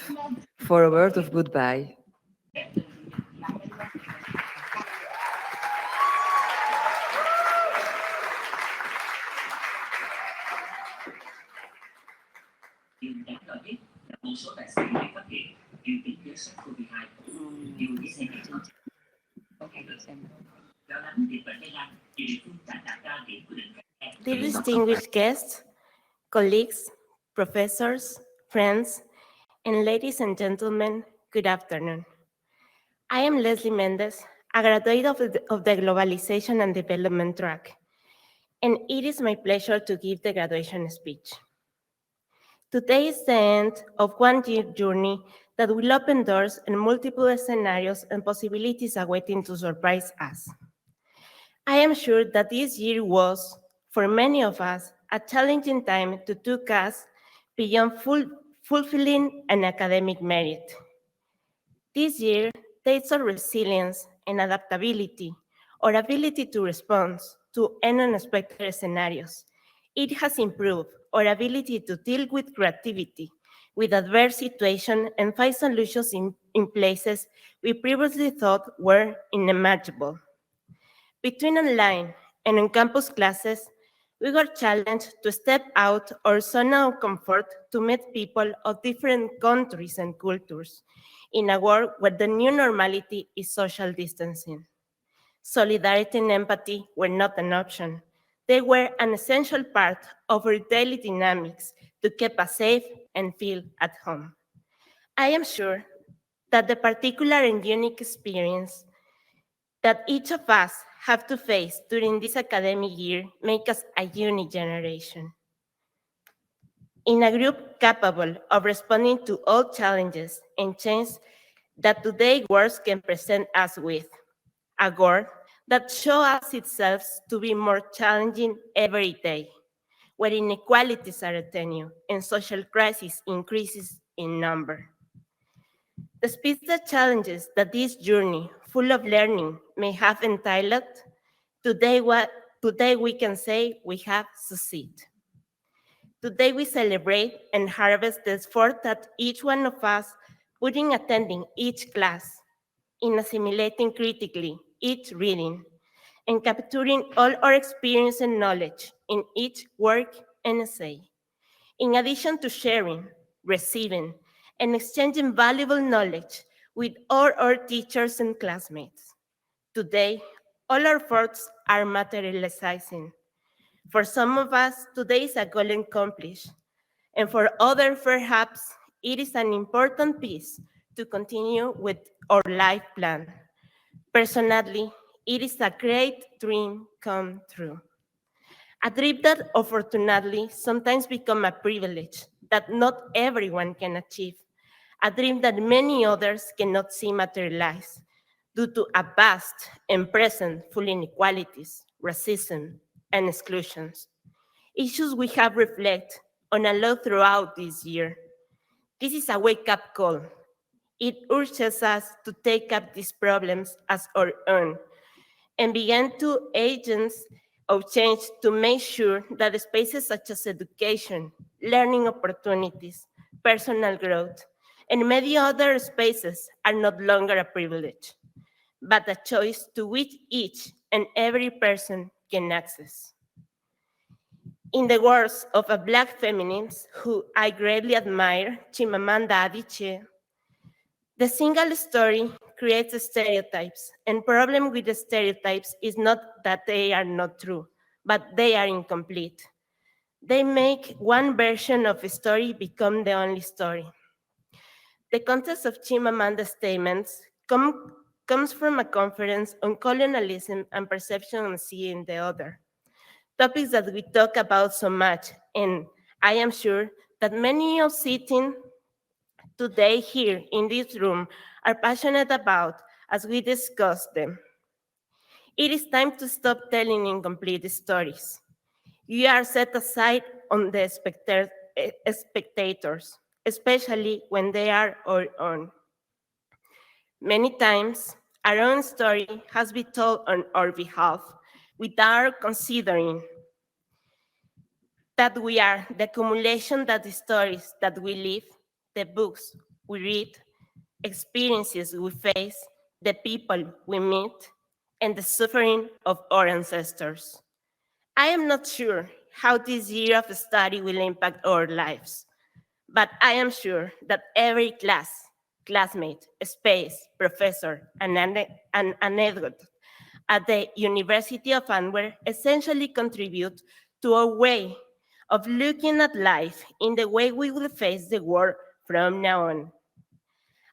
for a word of goodbye. Dear distinguished guests, colleagues, professors, friends, and ladies and gentlemen, good afternoon. I am Leslie Mendez, a graduate of the Globalization and Development track, and it is my pleasure to give the graduation speech. Today is the end of one-year journey that will open doors and multiple scenarios and possibilities awaiting to surprise us. I am sure that this year was, for many of us, a challenging time to take us beyond fulfilling an academic merit. This year takes our resilience and adaptability, our ability to respond to unexpected scenarios. It has improved our ability to deal with creativity, with adverse situations, and find solutions in places we previously thought were unimaginable. Between online and on-campus classes, we were challenged to step out our zone of comfort to meet people of different countries and cultures in a world where the new normality is social distancing. Solidarity and empathy were not an option. They were an essential part of our daily dynamics to keep us safe and feel at home. I am sure that the particular and unique experience that each of us have to face during this academic year make us a unique generation. In a group capable of responding to all challenges and change that today's world can present us with, a world that shows us itself to be more challenging every day, where inequalities are attenuated and social crisis increases in number. Despite the challenges that this journey, full of learning, may have entailed, today we can say we have succeeded. Today we celebrate and harvest the effort that each one of us put in attending each class, in assimilating critically each reading, and capturing all our experience and knowledge in each work and essay. In addition to sharing, receiving, and exchanging valuable knowledge with all our teachers and classmates. Today, all our efforts are materializing. For some of us, today is a goal accomplished, and for others, perhaps, it is an important piece to continue with our life plan. Personally, it is a great dream come true. A dream that unfortunately sometimes becomes a privilege that not everyone can achieve. A dream that many others cannot see materialize due to a vast and present full inequalities, racism, and exclusions. Issues we have reflected on a lot throughout this year. This is a wake-up call. It urges us to take up these problems as our own and begin to agents of change to make sure that spaces such as education, learning opportunities, personal growth, and many other spaces are no longer a privilege, but a choice to which each and every person can access. In the words of a Black feminist who I greatly admire, Chimamanda Adichie, the single story creates stereotypes, and problem with the stereotypes is not that they are not true, but they are incomplete. They make one version of a story become the only story. The context of Chimamanda's statements comes from a conference on colonialism and perception on seeing the other, topics that we talk about so much, and I am sure that many of sitting today here in this room are passionate about as we discuss them. It is time to stop telling incomplete stories. You are set aside on the spectators, especially when they are our own. Many times, our own story has been told on our behalf without considering that we are the accumulation of the stories that we live, the books we read, experiences we face, the people we meet, and the suffering of our ancestors. I am not sure how this year of study will impact our lives, but I am sure that every classmate, space, professor, and anecdote at the University of Antwerp essentially contribute to a way of looking at life in the way we will face the world from now on.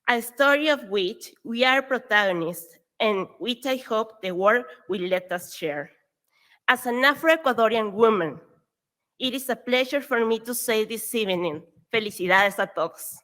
A story of which we are protagonists and which I hope the world will let us share. As an Afro-Ecuadorian woman, it is a pleasure for me to say this evening, felicidades a todos.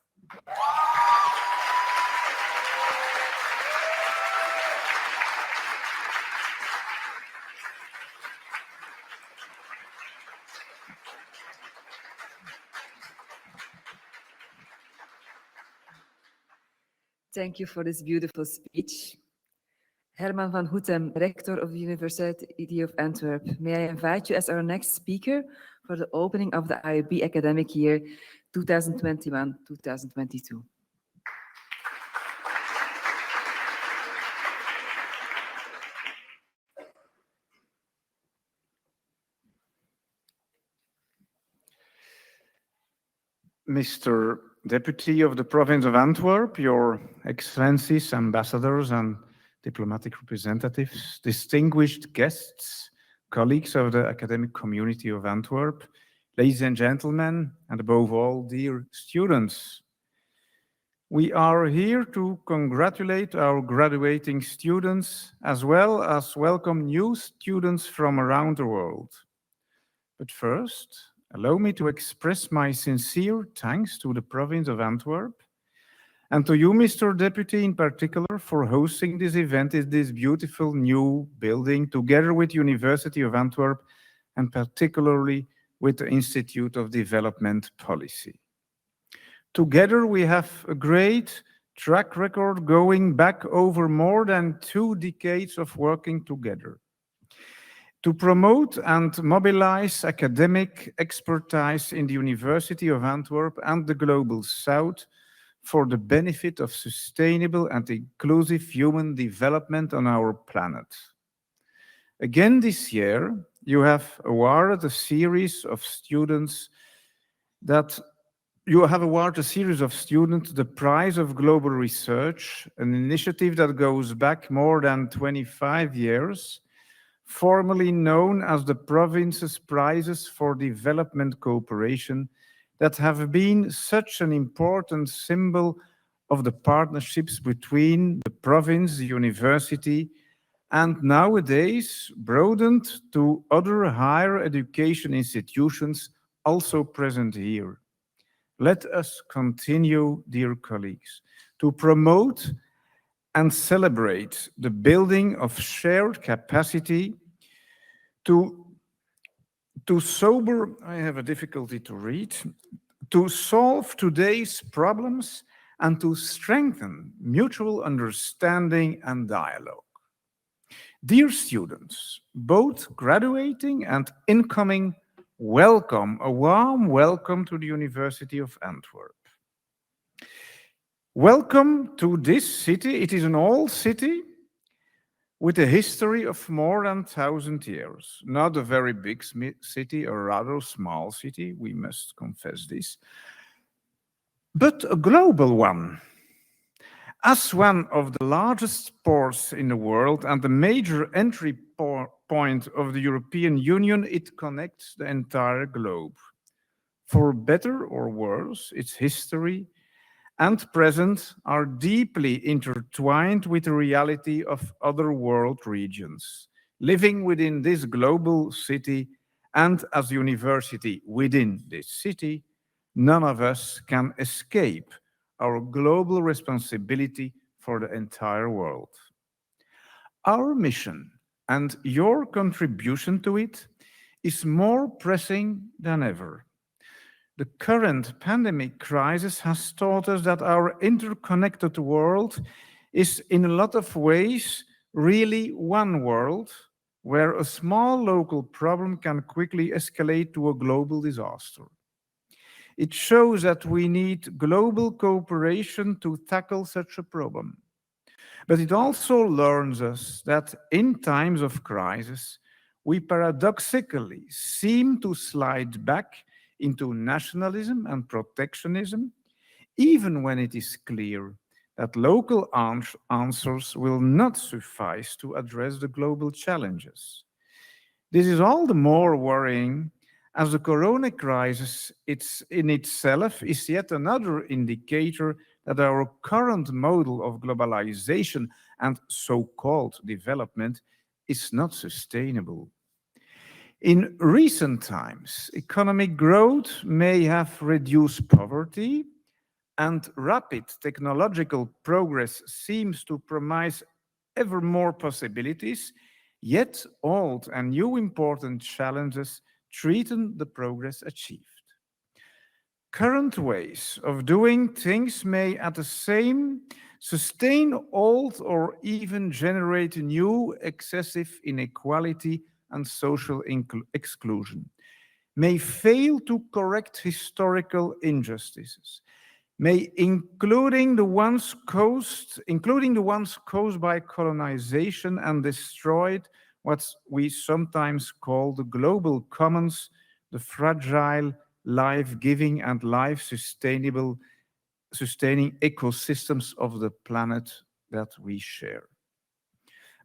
Thank you for this beautiful speech. Herman van Hoetem, Rector of the University of Antwerp, may I invite you as our next speaker for the opening of the IOB academic year 2021-2022. Mr. Deputy of the Province of Antwerp, Your Excellencies, ambassadors and diplomatic representatives, distinguished guests, colleagues of the academic community of Antwerp, ladies and gentlemen, and above all, dear students. We are here to congratulate our graduating students as well as welcome new students from around the world. But first, allow me to express my sincere thanks to the province of Antwerp and to you, Mr. Deputy, in particular, for hosting this event in this beautiful new building, together with University of Antwerp and particularly with the Institute of Development Policy. Together, we have a great track record going back over more than 2 decades of working together to promote and mobilize academic expertise in the University of Antwerp and the Global South for the benefit of sustainable and inclusive human development on our planet. Again this year, you have awarded a series of students the Prize of Global Research, an initiative that goes back more than 25 years, formerly known as the Province's Prizes for Development Cooperation, that have been such an important symbol of the partnerships between the province, the university, and nowadays broadened to other higher education institutions also present here. Let us continue, dear colleagues, to promote and celebrate the building of shared capacity to solve today's problems and to strengthen mutual understanding and dialogue. Dear students, both graduating and incoming, welcome, a warm welcome to the University of Antwerp. Welcome to this city. It is an old city with a history of more than 1,000 years. Not a very big city, a rather small city, we must confess this, but a global one. As one of the largest ports in the world and the major entry point of the European Union, it connects the entire globe. For better or worse, its history and present are deeply intertwined with the reality of other world regions. Living within this global city and as a university within this city, none of us can escape our global responsibility for the entire world. Our mission and your contribution to it is more pressing than ever. The current pandemic crisis has taught us that our interconnected world is in a lot of ways really one world where a small local problem can quickly escalate to a global disaster. It shows that we need global cooperation to tackle such a problem. But it also learns us that in times of crisis, we paradoxically seem to slide back into nationalism and protectionism, even when it is clear that local answers will not suffice to address the global challenges. This is all the more worrying as the corona crisis in itself is yet another indicator that our current model of globalization and so-called development is not sustainable. In recent times, economic growth may have reduced poverty, and rapid technological progress seems to promise ever more possibilities, yet old and new important challenges threaten the progress achieved. Current ways of doing things may at the same sustain old or even generate new excessive inequality and social exclusion, may fail to correct historical injustices, including the ones caused by colonization and destroyed what we sometimes call the global commons, the fragile, life-giving and life-sustaining ecosystems of the planet that we share.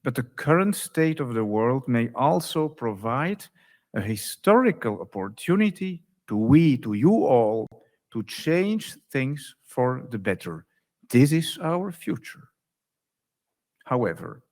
But the current state of the world may also provide a historical opportunity to you all, to change things for the better. This is our future. However,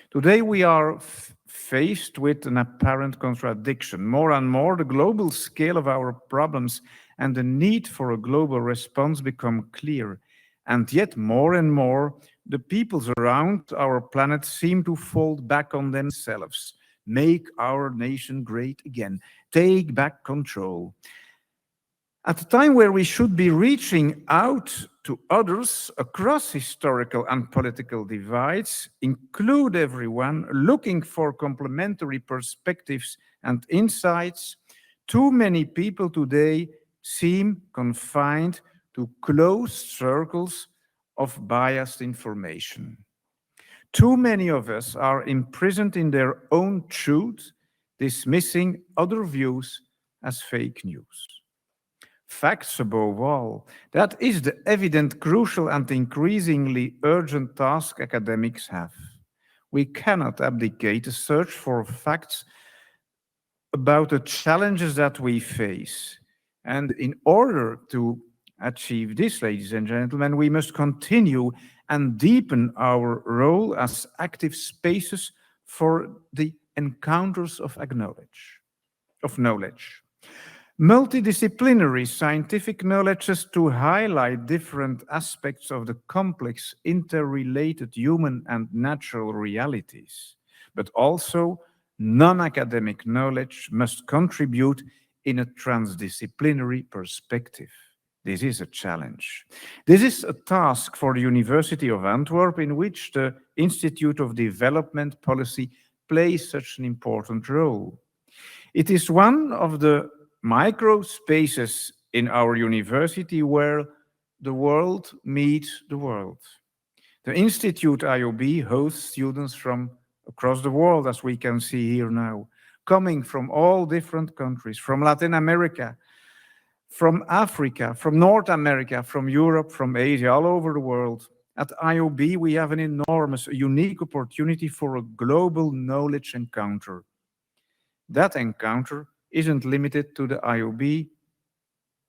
today we are faced with an apparent contradiction. More and more, the global scale of our problems and the need for a global response become clear. And yet more and more, the peoples around our planet seem to fall back on themselves. Make our nation great again. Take back control. At a time where we should be reaching out to others across historical and political divides, include everyone, looking for complementary perspectives and insights, too many people today seem confined to closed circles of biased information. Too many of us are imprisoned in their own truth, dismissing other views as fake news. Facts above all, that is the evident, crucial and increasingly urgent task academics have. We cannot abdicate the search for facts about the challenges that we face. And in order to achieve this, ladies and gentlemen, we must continue and deepen our role as active spaces for the encounters of knowledge. Multidisciplinary scientific knowledge is to highlight different aspects of the complex, interrelated human and natural realities, but also non-academic knowledge must contribute in a transdisciplinary perspective. This is a challenge. This is a task for the University of Antwerp, in which the Institute of Development Policy plays such an important role. It is one of the micro spaces in our university where the world meets the world. The Institute IOB hosts students from across the world, as we can see here now, coming from all different countries, from Latin America, from Africa, from North America, from Europe, from Asia, all over the world, At IOB, we have an enormous, unique opportunity for a global knowledge encounter. That encounter isn't limited to the IOB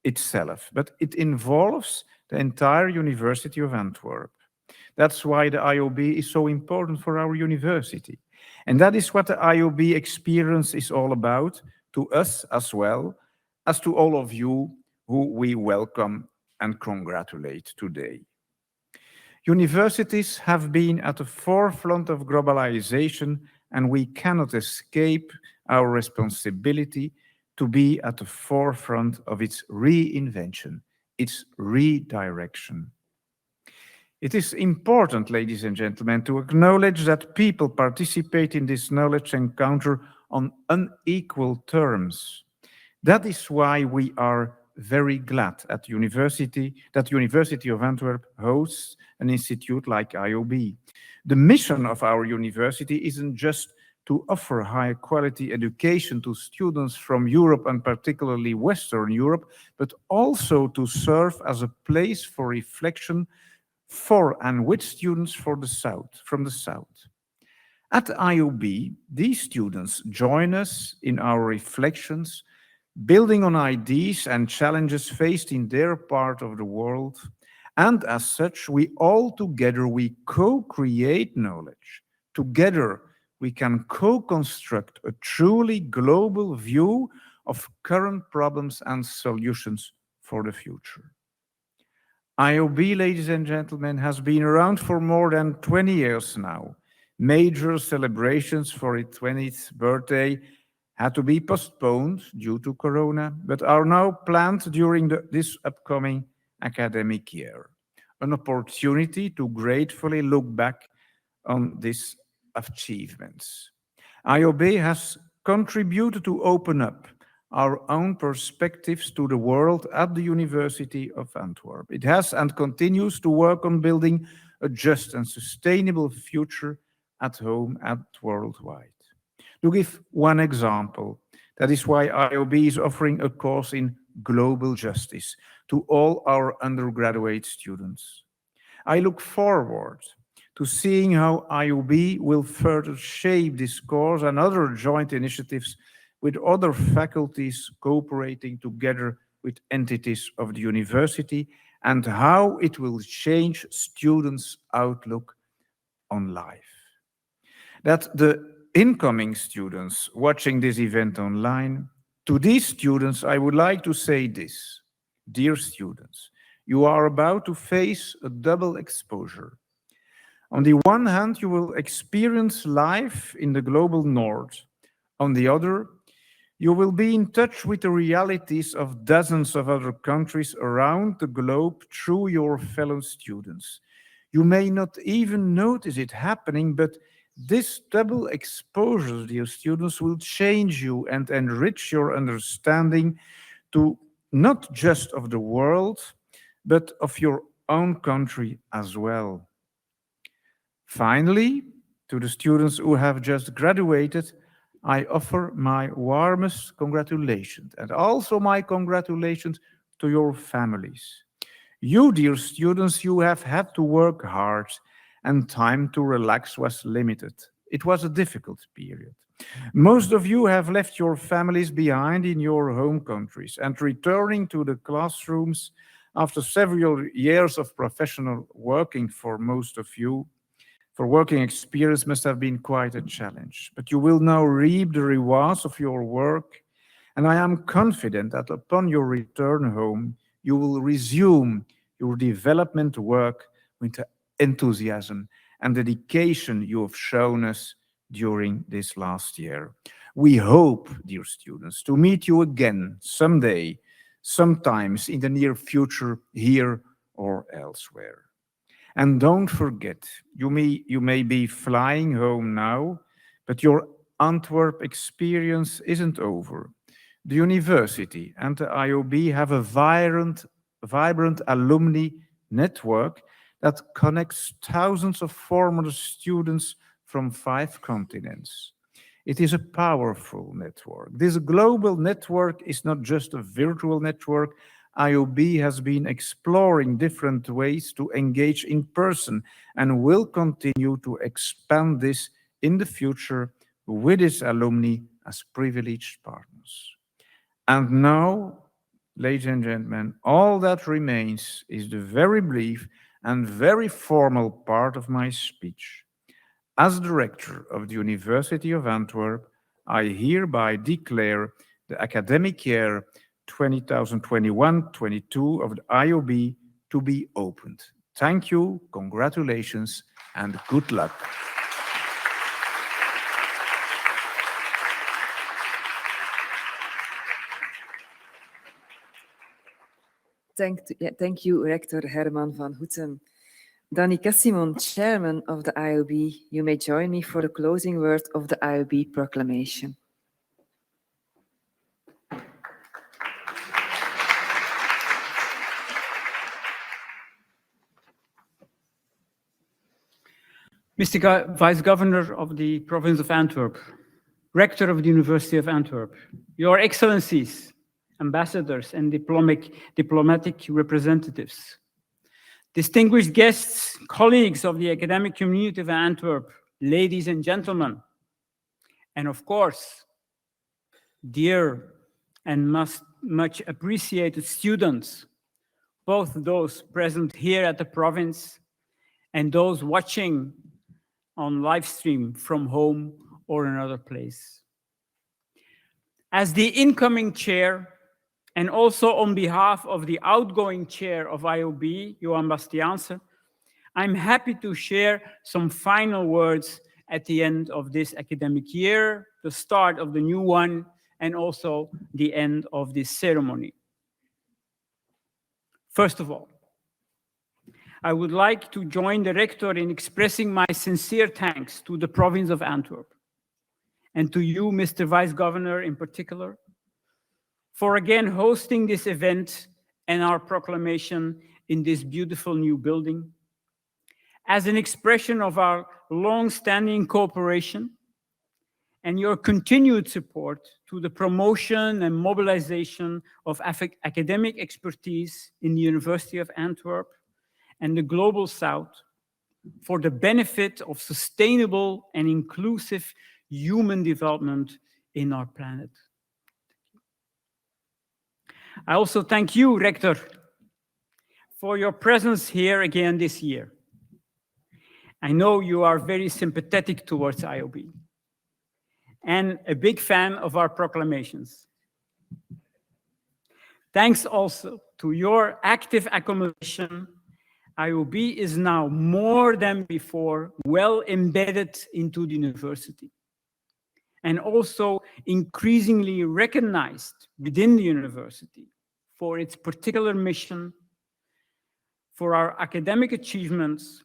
itself, but it involves the entire University of Antwerp. That's why the IOB is so important for our university. And that is what the IOB experience is all about, to us as well as to all of you who we welcome and congratulate today. Universities have been at the forefront of globalization, and we cannot escape our responsibility to be at the forefront of its reinvention, its redirection. It is important, ladies and gentlemen, to acknowledge that people participate in this knowledge encounter on unequal terms. That is why we are very glad that University of Antwerp hosts an institute like IOB. The mission of our university isn't just to offer high quality education to students from Europe and particularly Western Europe, but also to serve as a place for reflection for and with students from the South. At IOB, these students join us in our reflections, building on ideas and challenges faced in their part of the world, and as such, we co-create knowledge. Together, we can co-construct a truly global view of current problems and solutions for the future. IOB, ladies and gentlemen, has been around for more than 20 years now. Major celebrations for its 20th birthday had to be postponed due to Corona, but are now planned during this upcoming academic year. An opportunity to gratefully look back on these achievements. IOB has contributed to open up our own perspectives to the world at the University of Antwerp. It has and continues to work on building a just and sustainable future at home and worldwide. To give one example, that is why IOB is offering a course in global justice to all our undergraduate students. I look forward to seeing how IOB will further shape this course and other joint initiatives with other faculties cooperating together with entities of the university, and how it will change students' outlook on life. That the incoming students watching this event online, to these students, I would like to say this. Dear students, you are about to face a double exposure. On the one hand, you will experience life in the global north. On the other, you will be in touch with the realities of dozens of other countries around the globe through your fellow students. You may not even notice it happening, but this double exposure, dear students, will change you and enrich your understanding to not just of the world, but of your own country as well. Finally, to the students who have just graduated, I offer my warmest congratulations, and also my congratulations to your families. You, dear students, you have had to work hard, and time to relax was limited. It was a difficult period. Most of you have left your families behind in your home countries, and returning to the classrooms after several years of professional working for most of you, for working experience must have been quite a challenge. But you will now reap the rewards of your work, and I am confident that upon your return home, you will resume your development work with the enthusiasm and dedication you have shown us during this last year. We hope, dear students, to meet you again someday, sometimes in the near future, here or elsewhere. And don't forget, you may be flying home now, but your Antwerp experience isn't over. The university and the IOB have a vibrant alumni network that connects thousands of former students from 5 continents. It is a powerful network. This global network is not just a virtual network. IOB has been exploring different ways to engage in person and will continue to expand this in the future with its alumni as privileged partners. And now, ladies and gentlemen, all that remains is the very brief and very formal part of my speech. As Director of the University of Antwerp, I hereby declare the academic year 2021-22 of the IOB to be opened. Thank you, congratulations, and good luck. Thank you, Rector Herman van Houten. Danica Simon, Chairman of the IOB, you may join me for the closing word of the IOB proclamation. Mr. Vice Governor of the Province of Antwerp, Rector of the University of Antwerp, Your Excellencies, ambassadors and diplomatic representatives, distinguished guests, colleagues of the academic community of Antwerp, ladies and gentlemen, and of course, dear and much appreciated students, both those present here at the province and those watching on live stream from home or another place. As the incoming chair, and also on behalf of the outgoing chair of IOB, Johan Bastiaanse, I'm happy to share some final words at the end of this academic year, the start of the new one, and also the end of this ceremony. First of all, I would like to join the rector in expressing my sincere thanks to the province of Antwerp and to you, Mr. Vice Governor, in particular, for again hosting this event and our proclamation in this beautiful new building as an expression of our long-standing cooperation and your continued support to the promotion and mobilization of academic expertise in the University of Antwerp and the Global South for the benefit of sustainable and inclusive human development in our planet. I also thank you, Rector, for your presence here again this year. I know you are very sympathetic towards IOB and a big fan of our proclamations. Thanks also to your active accommodation, IOB is now more than before well embedded into the university and also increasingly recognized within the university for its particular mission, for our academic achievements,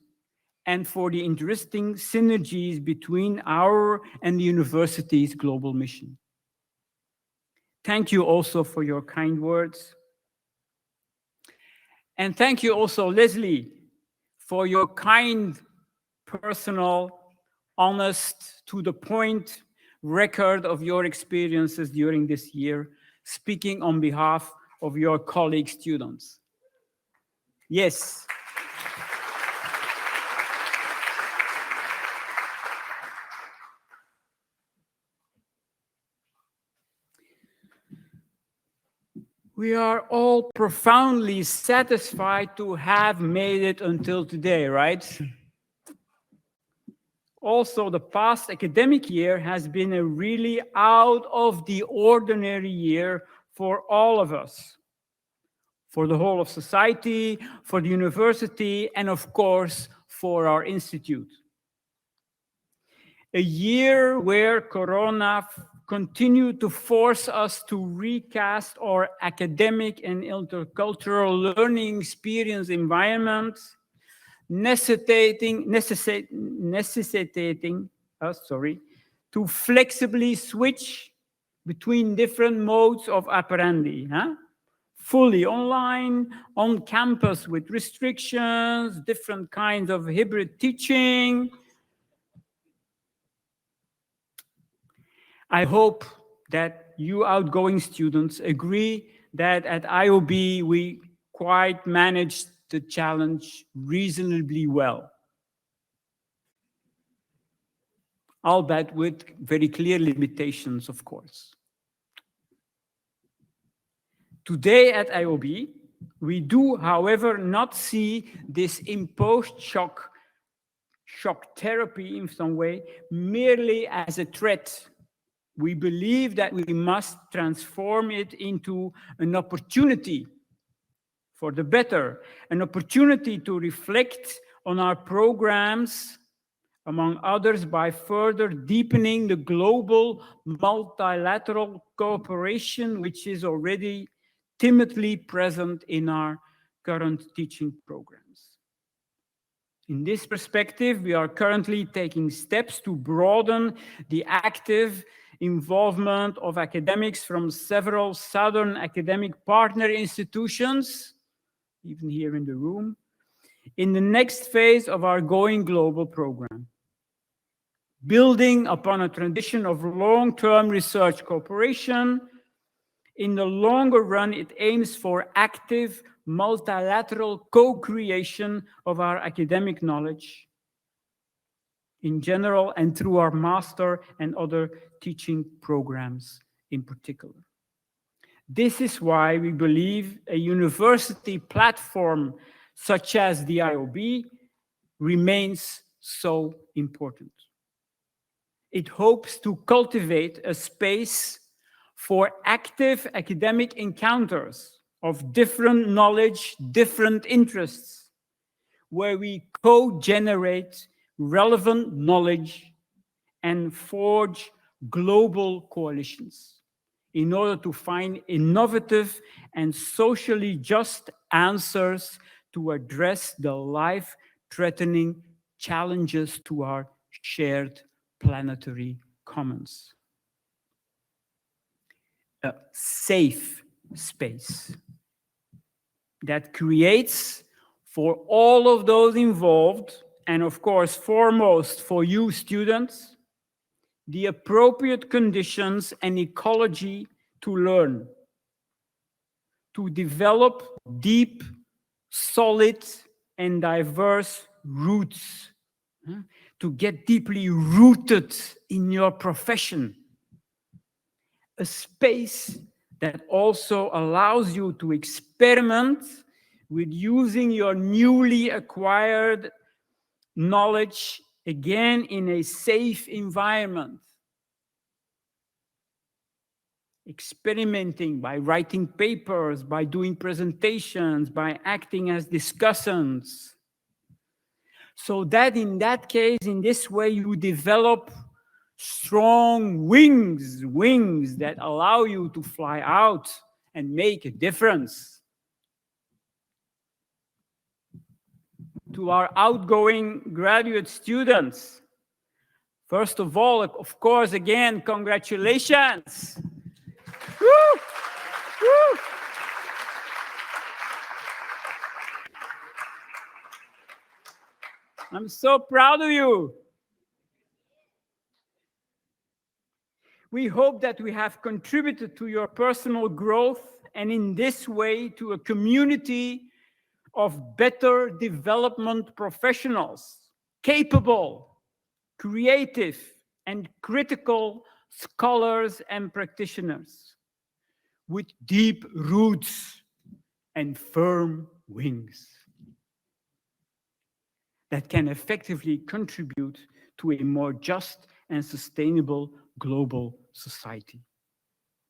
and for the interesting synergies between our and the university's global mission. Thank you also for your kind words. And thank you also, Leslie, for your kind, personal, honest, to the point record of your experiences during this year, speaking on behalf of your colleague students. Yes. We are all profoundly satisfied to have made it until today, right? Also, the past academic year has been a really out of the ordinary year for all of us, for the whole of society, for the university, and of course, for our institute. A year where Corona continued to force us to recast our academic and intercultural learning experience environment, necessitating us, to flexibly switch between different modes of apprendi, fully online, on campus with restrictions, different kinds of hybrid teaching. I hope that you outgoing students agree that at IOB we quite managed the challenge reasonably well, albeit with very clear limitations, of course. Today at IOB, we do, however, not see this imposed shock therapy in some way merely as a threat. We believe that we must transform it into an opportunity for the better, an opportunity to reflect on our programs, among others, by further deepening the global multilateral cooperation, which is already timidly present in our current teaching programs. In this perspective, we are currently taking steps to broaden the active involvement of academics from several Southern academic partner institutions, even here in the room, in the next phase of our Going Global program. Building upon a tradition of long-term research cooperation, in the longer run, it aims for active multilateral co-creation of our academic knowledge in general and through our master and other teaching programs in particular. This is why we believe a university platform such as the IOB remains so important. It hopes to cultivate a space for active academic encounters of different knowledge, different interests, where we co-generate relevant knowledge and forge global coalitions in order to find innovative and socially just answers to address the life-threatening challenges to our shared planetary commons. A safe space that creates for all of those involved, and of course foremost for you students, the appropriate conditions and ecology to learn, to develop deep, solid, and diverse roots, to get deeply rooted in your profession. A space that also allows you to experiment with using your newly acquired knowledge again in a safe environment. Experimenting by writing papers, by doing presentations, by acting as discussants. So that in that case, in this way, you develop strong wings that allow you to fly out and make a difference. To our outgoing graduate students, first of all, of course, again, congratulations. Woo! Woo! I'm so proud of you. We hope that we have contributed to your personal growth and in this way to a community of better development professionals, capable, creative, and critical scholars and practitioners with deep roots and firm wings that can effectively contribute to a more just and sustainable global society.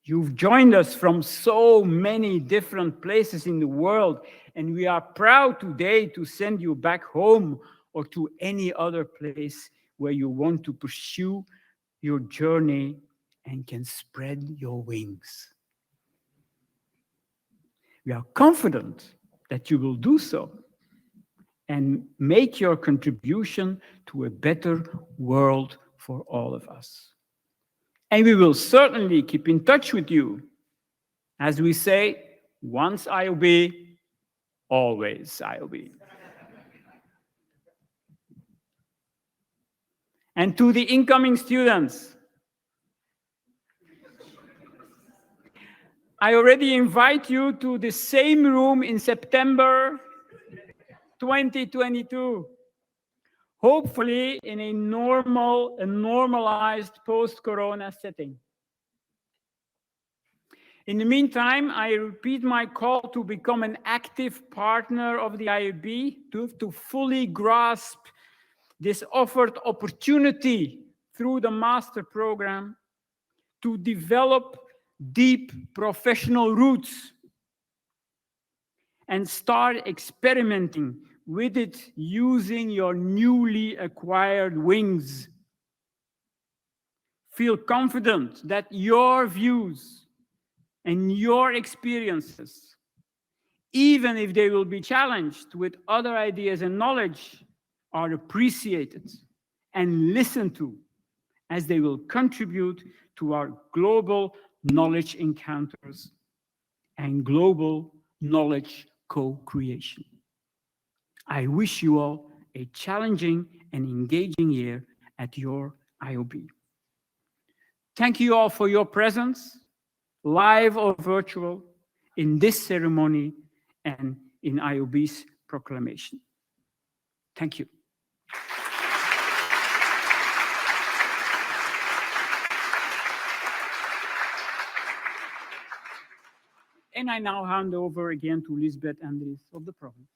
You've joined us from so many different places in the world, and we are proud today to send you back home or to any other place where you want to pursue your journey and can spread your wings. We are confident that you will do so and make your contribution to a better world for all of us. And we will certainly keep in touch with you. As we say, once IOB, always IOB. And to the incoming students, I already invite you to the same room in September 2022. Hopefully in a normalized post-corona setting. In the meantime, I repeat my call to become an active partner of the IOB to fully grasp this offered opportunity through the master program to develop deep professional roots and start experimenting with it using your newly acquired wings. Feel confident that your views and your experiences, even if they will be challenged with other ideas and knowledge, are appreciated and listened to, as they will contribute to our global knowledge encounters and global knowledge co-creation. I wish you all a challenging and engaging year at your IOB. Thank you all for your presence, live or virtual, in this ceremony and in IOB's proclamation. Thank you. And I now hand over again to Lisbeth Andries of the province.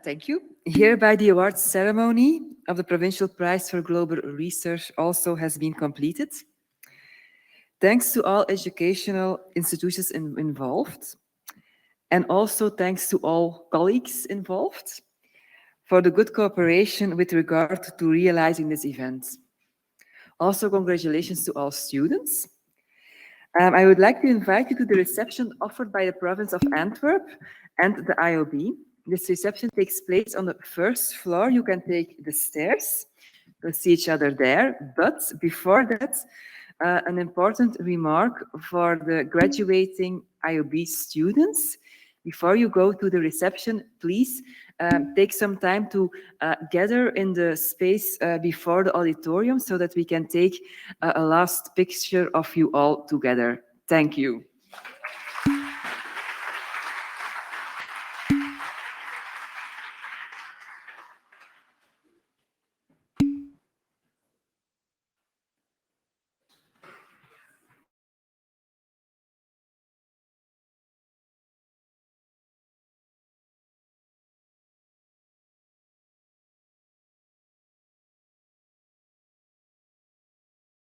Thank you. Hereby, the awards ceremony of the Provincial Prize for Global Research also has been completed. Thanks to all educational institutions involved, and also thanks to all colleagues involved for the good cooperation with regard to realizing this event. Also, congratulations to all students. I would like to invite you to the reception offered by the province of Antwerp and the IOB. This reception takes place on the first floor. You can take the stairs. We'll see each other there. But before that, an important remark for the graduating IOB students. Before you go to the reception, please take some time to gather in the space before the auditorium so that we can take a last picture of you all together. Thank you.